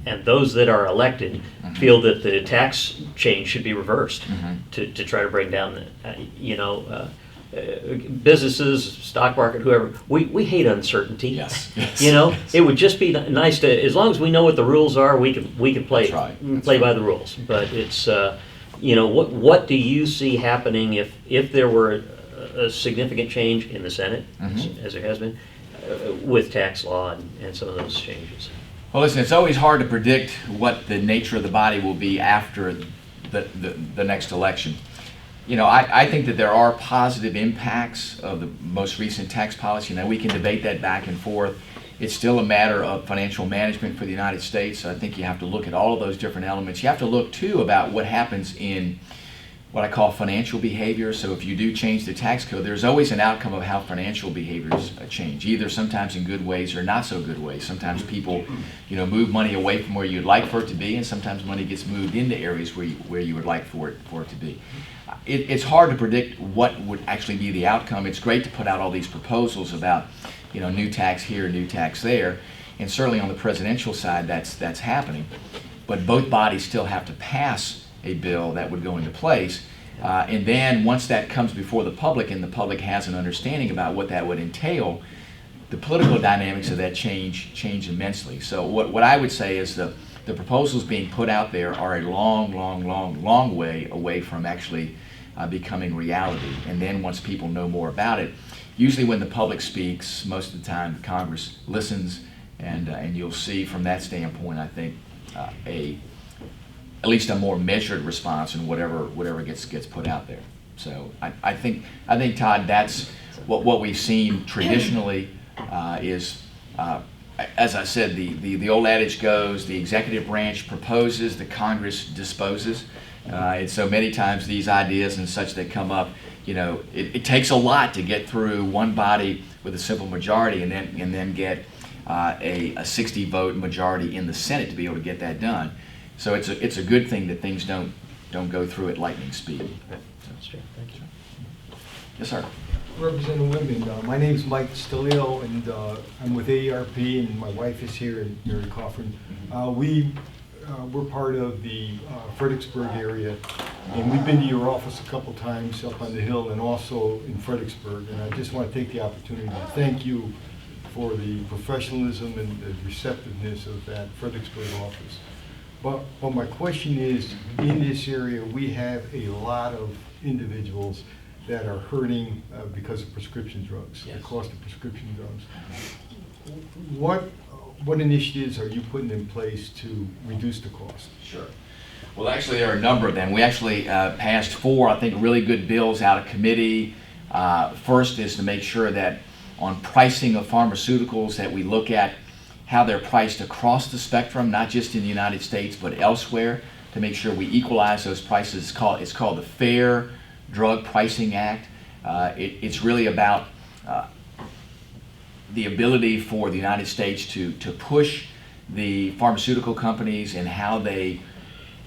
and those that are elected feel that the tax change should be reversed to try to bring down the, businesses, stock market, whoever. We hate uncertainty. Yes. It would just be nice to, as long as we know what the rules are, we can play play by the rules. But it's what do you see happening if there were a significant change in the Senate, as there has been, with tax law and some of those changes? Well, listen, it's always hard to predict what the nature of the body will be after the next election. I think that there are positive impacts of the most recent tax policy. Now, we can debate that back and forth. It's still a matter of financial management for the United States. So I think you have to look at all of those different elements. You have to look, too, about what happens in what I call financial behavior. So if you do change the tax code, there's always an outcome of how financial behaviors change, either sometimes in good ways or not so good ways. Sometimes people, move money away from where you'd like for it to be, and sometimes money gets moved into areas where you would like for it to be. It's hard to predict what would actually be the outcome. It's great to put out all these proposals about, new tax here, new tax there, and certainly on the presidential side, that's happening. But both bodies still have to pass a bill that would go into place, and then once that comes before the public and the public has an understanding about what that would entail, the political dynamics of that change immensely. So what I would say is the proposals being put out there are a long way away from actually becoming reality. And then once people know more about it, usually when the public speaks, most of the time the Congress listens, and you'll see from that standpoint, I think, at least a more measured response in whatever gets put out there. So I think Todd, that's what we've seen traditionally is. As I said, the old adage goes, the executive branch proposes, the Congress disposes. And so many times these ideas and such that come up, it takes a lot to get through one body with a simple majority and then get a 60-vote majority in the Senate to be able to get that done. So it's a good thing that things don't go through at lightning speed. That's true. Thank you. Yes, sir. Representing Women, my name is Mike Stilio, and I'm with AARP, and my wife is here, and Mary Coffin. We're part of the Fredericksburg area, and we've been to your office a couple times up on the Hill and also in Fredericksburg, and I just want to take the opportunity to thank you for the professionalism and the receptiveness of that Fredericksburg office. But my question is, in this area, we have a lot of individuals that are hurting because of prescription drugs, the cost of prescription drugs. What initiatives are you putting in place to reduce the cost? Sure. Well, actually, there are a number of them. We actually passed 4, I think, really good bills out of committee. First is to make sure that on pricing of pharmaceuticals that we look at how they're priced across the spectrum, not just in the United States, but elsewhere, to make sure we equalize those prices. It's called the Fair Drug Pricing Act. It's really about the ability for the United States to push the pharmaceutical companies and how they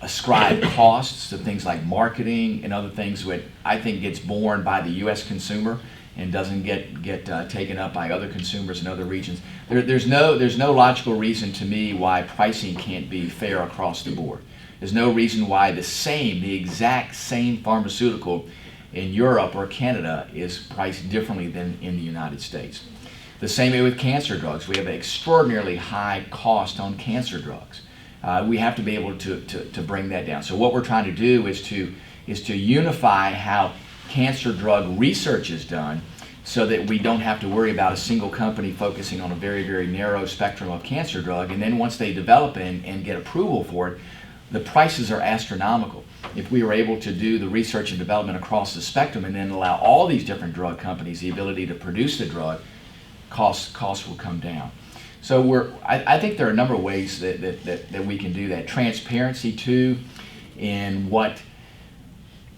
ascribe costs to things like marketing and other things that I think gets borne by the U.S. consumer and doesn't get taken up by other consumers in other regions. There's no logical reason to me why pricing can't be fair across the board. There's no reason why the exact same pharmaceutical in Europe or Canada is priced differently than in the United States. The same way with cancer drugs. We have an extraordinarily high cost on cancer drugs. We have to be able to bring that down. So what we're trying to do is to unify how cancer drug research is done, so that we don't have to worry about a single company focusing on a very, very narrow spectrum of cancer drug. And then once they develop and get approval for it, the prices are astronomical. If we were able to do the research and development across the spectrum and then allow all these different drug companies the ability to produce the drug, costs will come down. So I think there are a number of ways that we can do that. Transparency too, in what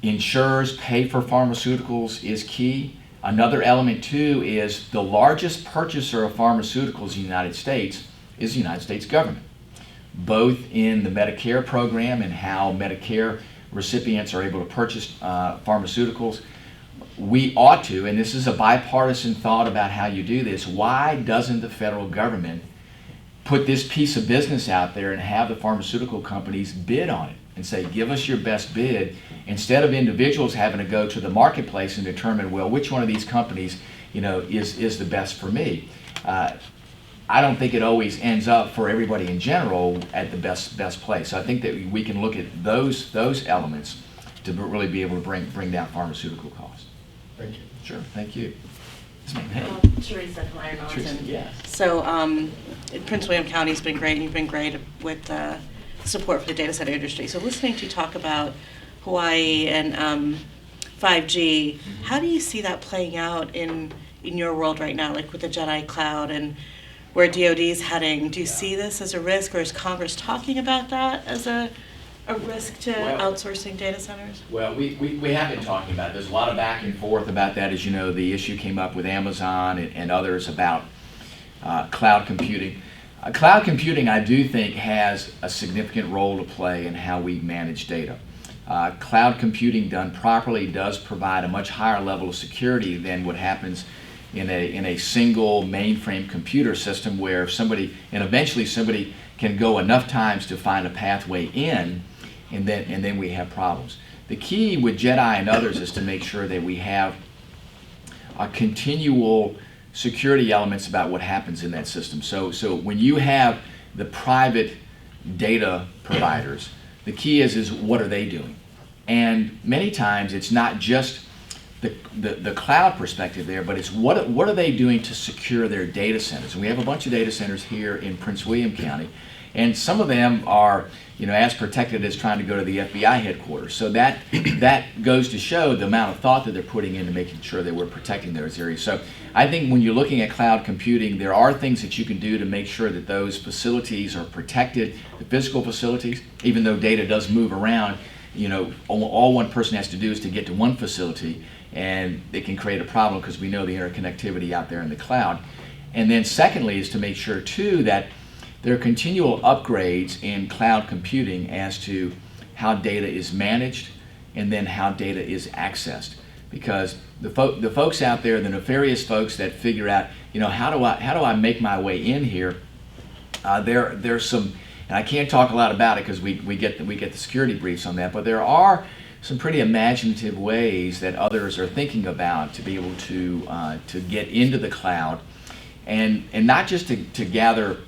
insurers pay for pharmaceuticals is key. Another element too is the largest purchaser of pharmaceuticals in the United States is the United States government, both in the Medicare program and how Medicare recipients are able to purchase pharmaceuticals. We ought to, and this is a bipartisan thought about how you do this, why doesn't the federal government put this piece of business out there and have the pharmaceutical companies bid on it and say, give us your best bid, instead of individuals having to go to the marketplace and determine, well, which one of these companies, is the best for me. I don't think it always ends up for everybody in general at the best place. So I think that we can look at those elements to really be able to bring down pharmaceutical costs. Thank you. Sure, thank you. Hey. Teresa Klein Teresa, Alton. yes. So Prince William County's been great, and you've been great with support for the data center industry. So listening to you talk about Hawaii and 5G, how do you see that playing out in your world right now, like with the Jedi Cloud and where DoD is heading? Do you see this as a risk, or is Congress talking about that as a risk to outsourcing data centers? Well, we have been talking about it. There's a lot of back and forth about that. As you know, the issue came up with Amazon and others about cloud computing. Cloud computing, I do think, has a significant role to play in how we manage data. Cloud computing done properly does provide a much higher level of security than what happens in a single mainframe computer system, where eventually somebody can go enough times to find a pathway in, and then we have problems. The key with Jedi and others is to make sure that we have a continual security elements about what happens in that system. So when you have the private data providers, the key is what are they doing? And many times it's not just the cloud perspective there, but it's what are they doing to secure their data centers? And we have a bunch of data centers here in Prince William County, and some of them are as protected as trying to go to the FBI headquarters. So that goes to show the amount of thought that they're putting into making sure that we're protecting those areas. So I think when you're looking at cloud computing, there are things that you can do to make sure that those facilities are protected, the physical facilities, even though data does move around. All one person has to do is to get to one facility, and it can create a problem because we know the interconnectivity out there in the cloud. And then secondly is to make sure too that there are continual upgrades in cloud computing as to how data is managed and then how data is accessed. Because the folks out there, the nefarious folks that figure out, how do I make my way in here? There's some, and I can't talk a lot about it because we get the security briefs on that, but there are some pretty imaginative ways that others are thinking about to be able to get into the cloud, and not just to gather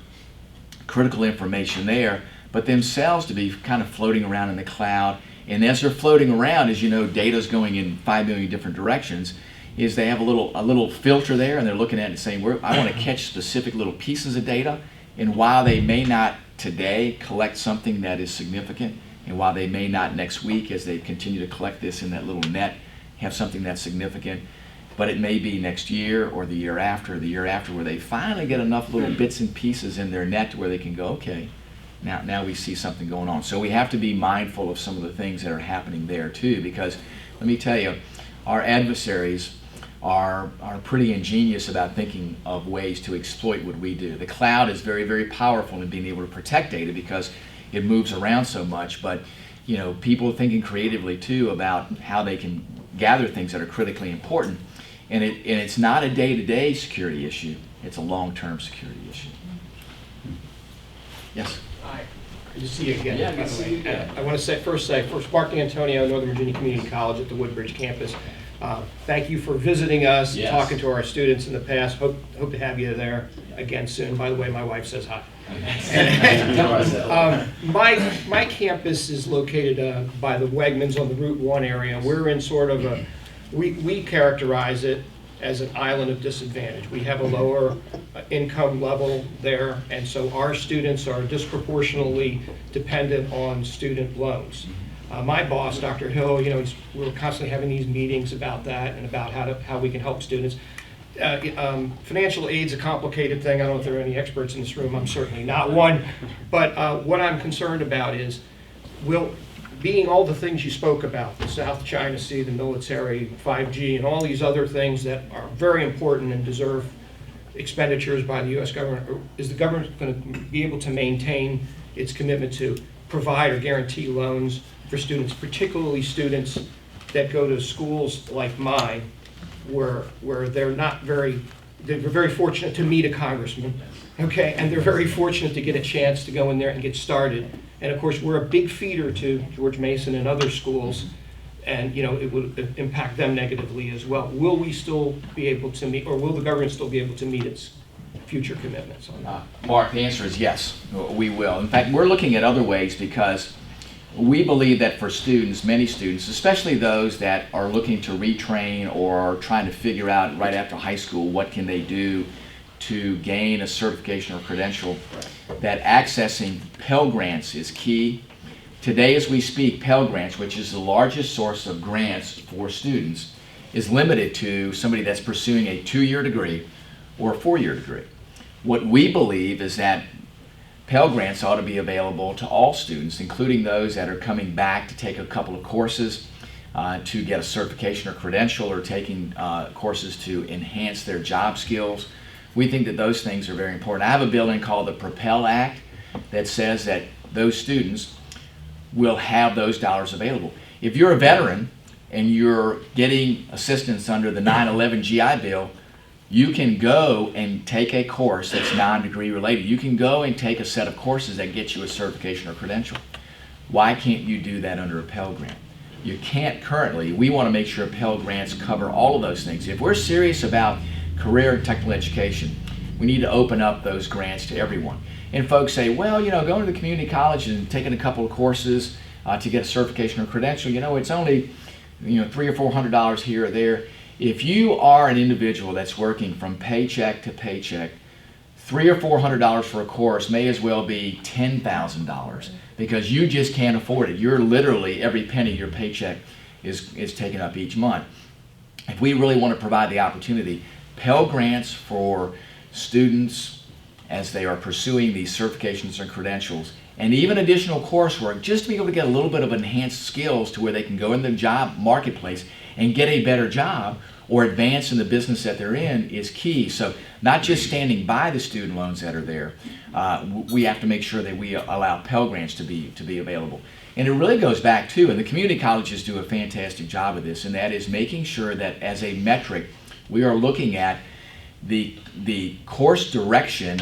critical information there, but themselves to be kind of floating around in the cloud. And as they're floating around, as you know, data's going in 5 million different directions, is they have a little filter there, and they're looking at it and saying, I want to catch specific little pieces of data, and while they may not today collect something that is significant, and while they may not next week, as they continue to collect this in that little net, have something that's significant, but it may be next year or the year after, where they finally get enough little bits and pieces in their net to where they can go, okay, now we see something going on. So we have to be mindful of some of the things that are happening there too, because let me tell you, our adversaries are pretty ingenious about thinking of ways to exploit what we do. The cloud is very, very powerful in being able to protect data because it moves around so much, but people thinking creatively too about how they can gather things that are critically important. And it's not a day-to-day security issue, it's a long-term security issue. Yes? Hi, good to see you again. Yeah, good to see you again. I want to first, Mark D'Antonio, Northern Virginia Community College at the Woodbridge campus. Thank you for visiting us, Yes. talking to our students in the past. Hope to have you there again soon. By the way, my wife says hi. My campus is located by the Wegmans on the Route 1 area. We're in sort of we characterize it as an island of disadvantage. We have a lower income level there, and so our students are disproportionately dependent on student loans. My boss, Dr. Hill, we're constantly having these meetings about that and about how we can help students. Financial aid's a complicated thing. I don't know if there are any experts in this room. I'm certainly not one. But what I'm concerned about is, being all the things you spoke about, the South China Sea, the military, 5G, and all these other things that are very important and deserve expenditures by the U.S. government, is the government going to be able to maintain its commitment to provide or guarantee loans for students, particularly students that go to schools like mine, where they're very fortunate to meet a congressman, okay, and they're very fortunate to get a chance to go in there and get started. And of course, we're a big feeder to George Mason and other schools, and it would impact them negatively as well. Will we still be able to meet, or will the government still be able to meet its future commitments on that? Mark, the answer is yes, we will. In fact, we're looking at other ways because we believe that for students, many students, especially those that are looking to retrain or are trying to figure out right after high school what can they do to gain a certification or credential, that accessing Pell Grants is key. Today as we speak, Pell Grants, which is the largest source of grants for students, is limited to somebody that's pursuing a 2-year degree or a 4-year degree. What we believe is that Pell Grants ought to be available to all students, including those that are coming back to take a couple of courses to get a certification or credential, or taking courses to enhance their job skills. We think that those things are very important. I have a bill in called the Propel Act that says that those students will have those dollars available. If you're a veteran and you're getting assistance under the 9/11 GI Bill, you can go and take a course that's non-degree related. You can go and take a set of courses that get you a certification or credential. Why can't you do that under a Pell Grant? You can't currently. We want to make sure Pell Grants cover all of those things. If we're serious about career and technical education, we need to open up those grants to everyone. And folks say, well, going to the community college and taking a couple of courses to get a certification or credential, it's only $300 or $400 here or there. If you are an individual that's working from paycheck to paycheck, $300 or $400 for a course may as well be $10,000 because you just can't afford it. You're literally, every penny of your paycheck is taken up each month. If we really want to provide the opportunity, Pell Grants for students as they are pursuing these certifications and credentials, and even additional coursework, just to be able to get a little bit of enhanced skills to where they can go in the job marketplace and get a better job or advance in the business that they're in, is key. So not just standing by the student loans that are there, we have to make sure that we allow Pell Grants to be available. And it really goes back to, and the community colleges do a fantastic job of this, and that is making sure that as a metric, we are looking at the course direction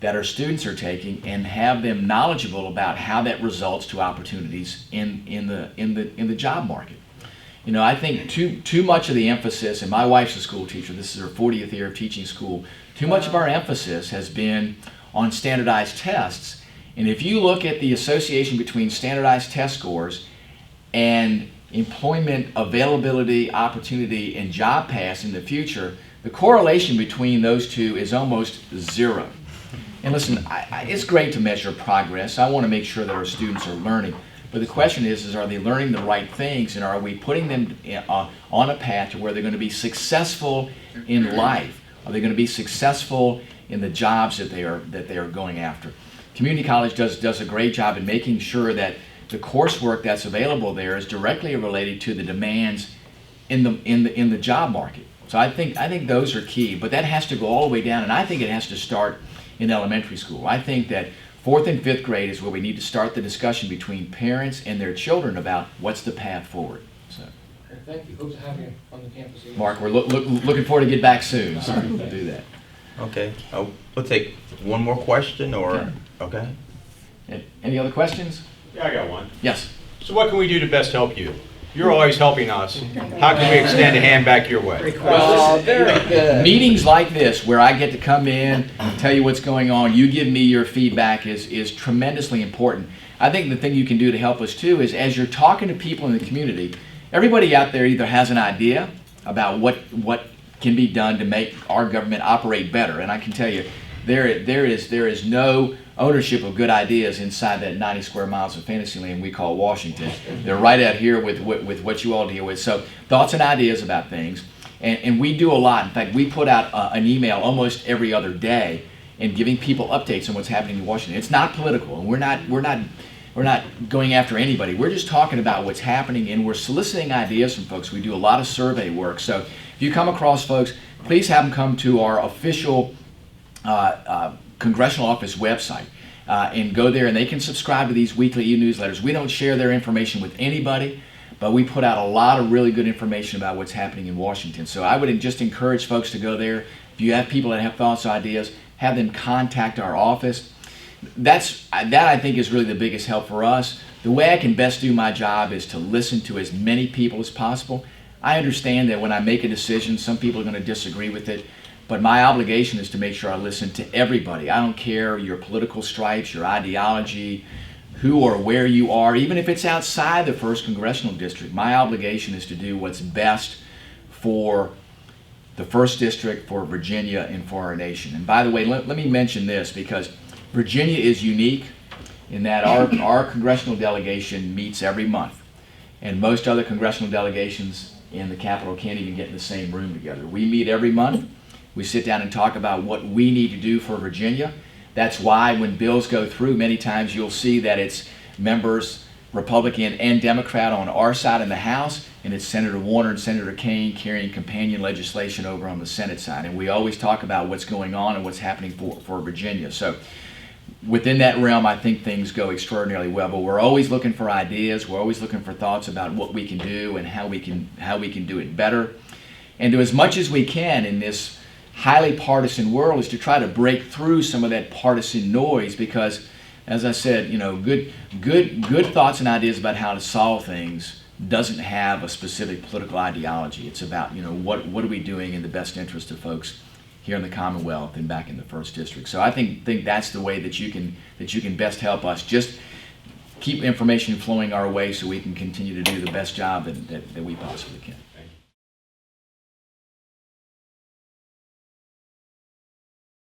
that our students are taking and have them knowledgeable about how that results to opportunities in the job market. I think too much of the emphasis, and my wife's a school teacher, this is her 40th year of teaching school, too much of our emphasis has been on standardized tests. And if you look at the association between standardized test scores and employment availability, opportunity, and job paths in the future, the correlation between those two is almost zero. And listen, it's great to measure progress. I want to make sure that our students are learning. But the question is are they learning the right things, and are we putting them on a path to where they're going to be successful in life? Are they going to be successful in the jobs that they are going after? Community college does a great job in making sure that the coursework that's available there is directly related to the demands in the job market. So I think those are key, but that has to go all the way down, and I think it has to start in elementary school. I think that 4th and 5th grade is where we need to start the discussion between parents and their children about what's the path forward. So, Thank you. Hope to have you on the campus again. Mark, we're looking forward to get back soon, so we'll do that. Okay, we'll take one more question, or, okay? Any other questions? Yeah, I got one. Yes. So what can we do to best help you? You're always helping us. How can we extend a hand back your way? Oh, very good. Meetings like this, where I get to come in, tell you what's going on, you give me your feedback, is tremendously important. I think the thing you can do to help us too is, as you're talking to people in the community, everybody out there either has an idea about what can be done to make our government operate better, and I can tell you, there is no ownership of good ideas inside that 90 square miles of fantasy land we call Washington. They're right out here with what you all deal with. So thoughts and ideas about things, and we do a lot. In fact, we put out an email almost every other day and giving people updates on what's happening in Washington. It's not political, and we're not going after anybody. We're just talking about what's happening, and we're soliciting ideas from folks. We do a lot of survey work. So if you come across folks, please have them come to our official Congressional office website and go there, and they can subscribe to these weekly e-newsletters. We don't share their information with anybody, but we put out a lot of really good information about what's happening in Washington. So I would just encourage folks to go there. If you have people that have thoughts, ideas, have them contact our office. That I think is really the biggest help for us. The way I can best do my job is to listen to as many people as possible. I understand that when I make a decision, some people are going to disagree with it, but my obligation is to make sure I listen to everybody. I don't care your political stripes, your ideology, who or where you are, even if it's outside the 1st Congressional District. My obligation is to do what's best for the 1st District, for Virginia, and for our nation. And by the way, let me mention this, because Virginia is unique in that our congressional delegation meets every month, and most other congressional delegations in the Capitol can't even get in the same room together. We meet every month. We sit down and talk about what we need to do for Virginia. That's why when bills go through, many times you'll see that it's members, Republican and Democrat, on our side in the House, and it's Senator Warner and Senator Kaine carrying companion legislation over on the Senate side. And we always talk about what's going on and what's happening for Virginia. So within that realm, I think things go extraordinarily well. But we're always looking for ideas. We're always looking for thoughts about what we can do and how we can do it better. And do as much as we can in this highly partisan world is to try to break through some of that partisan noise, because, as I said, good thoughts and ideas about how to solve things doesn't have a specific political ideology. It's about, what are we doing in the best interest of folks here in the Commonwealth and back in the 1st District. So I think that's the way that you can best help us. Just keep information flowing our way so we can continue to do the best job that we possibly can.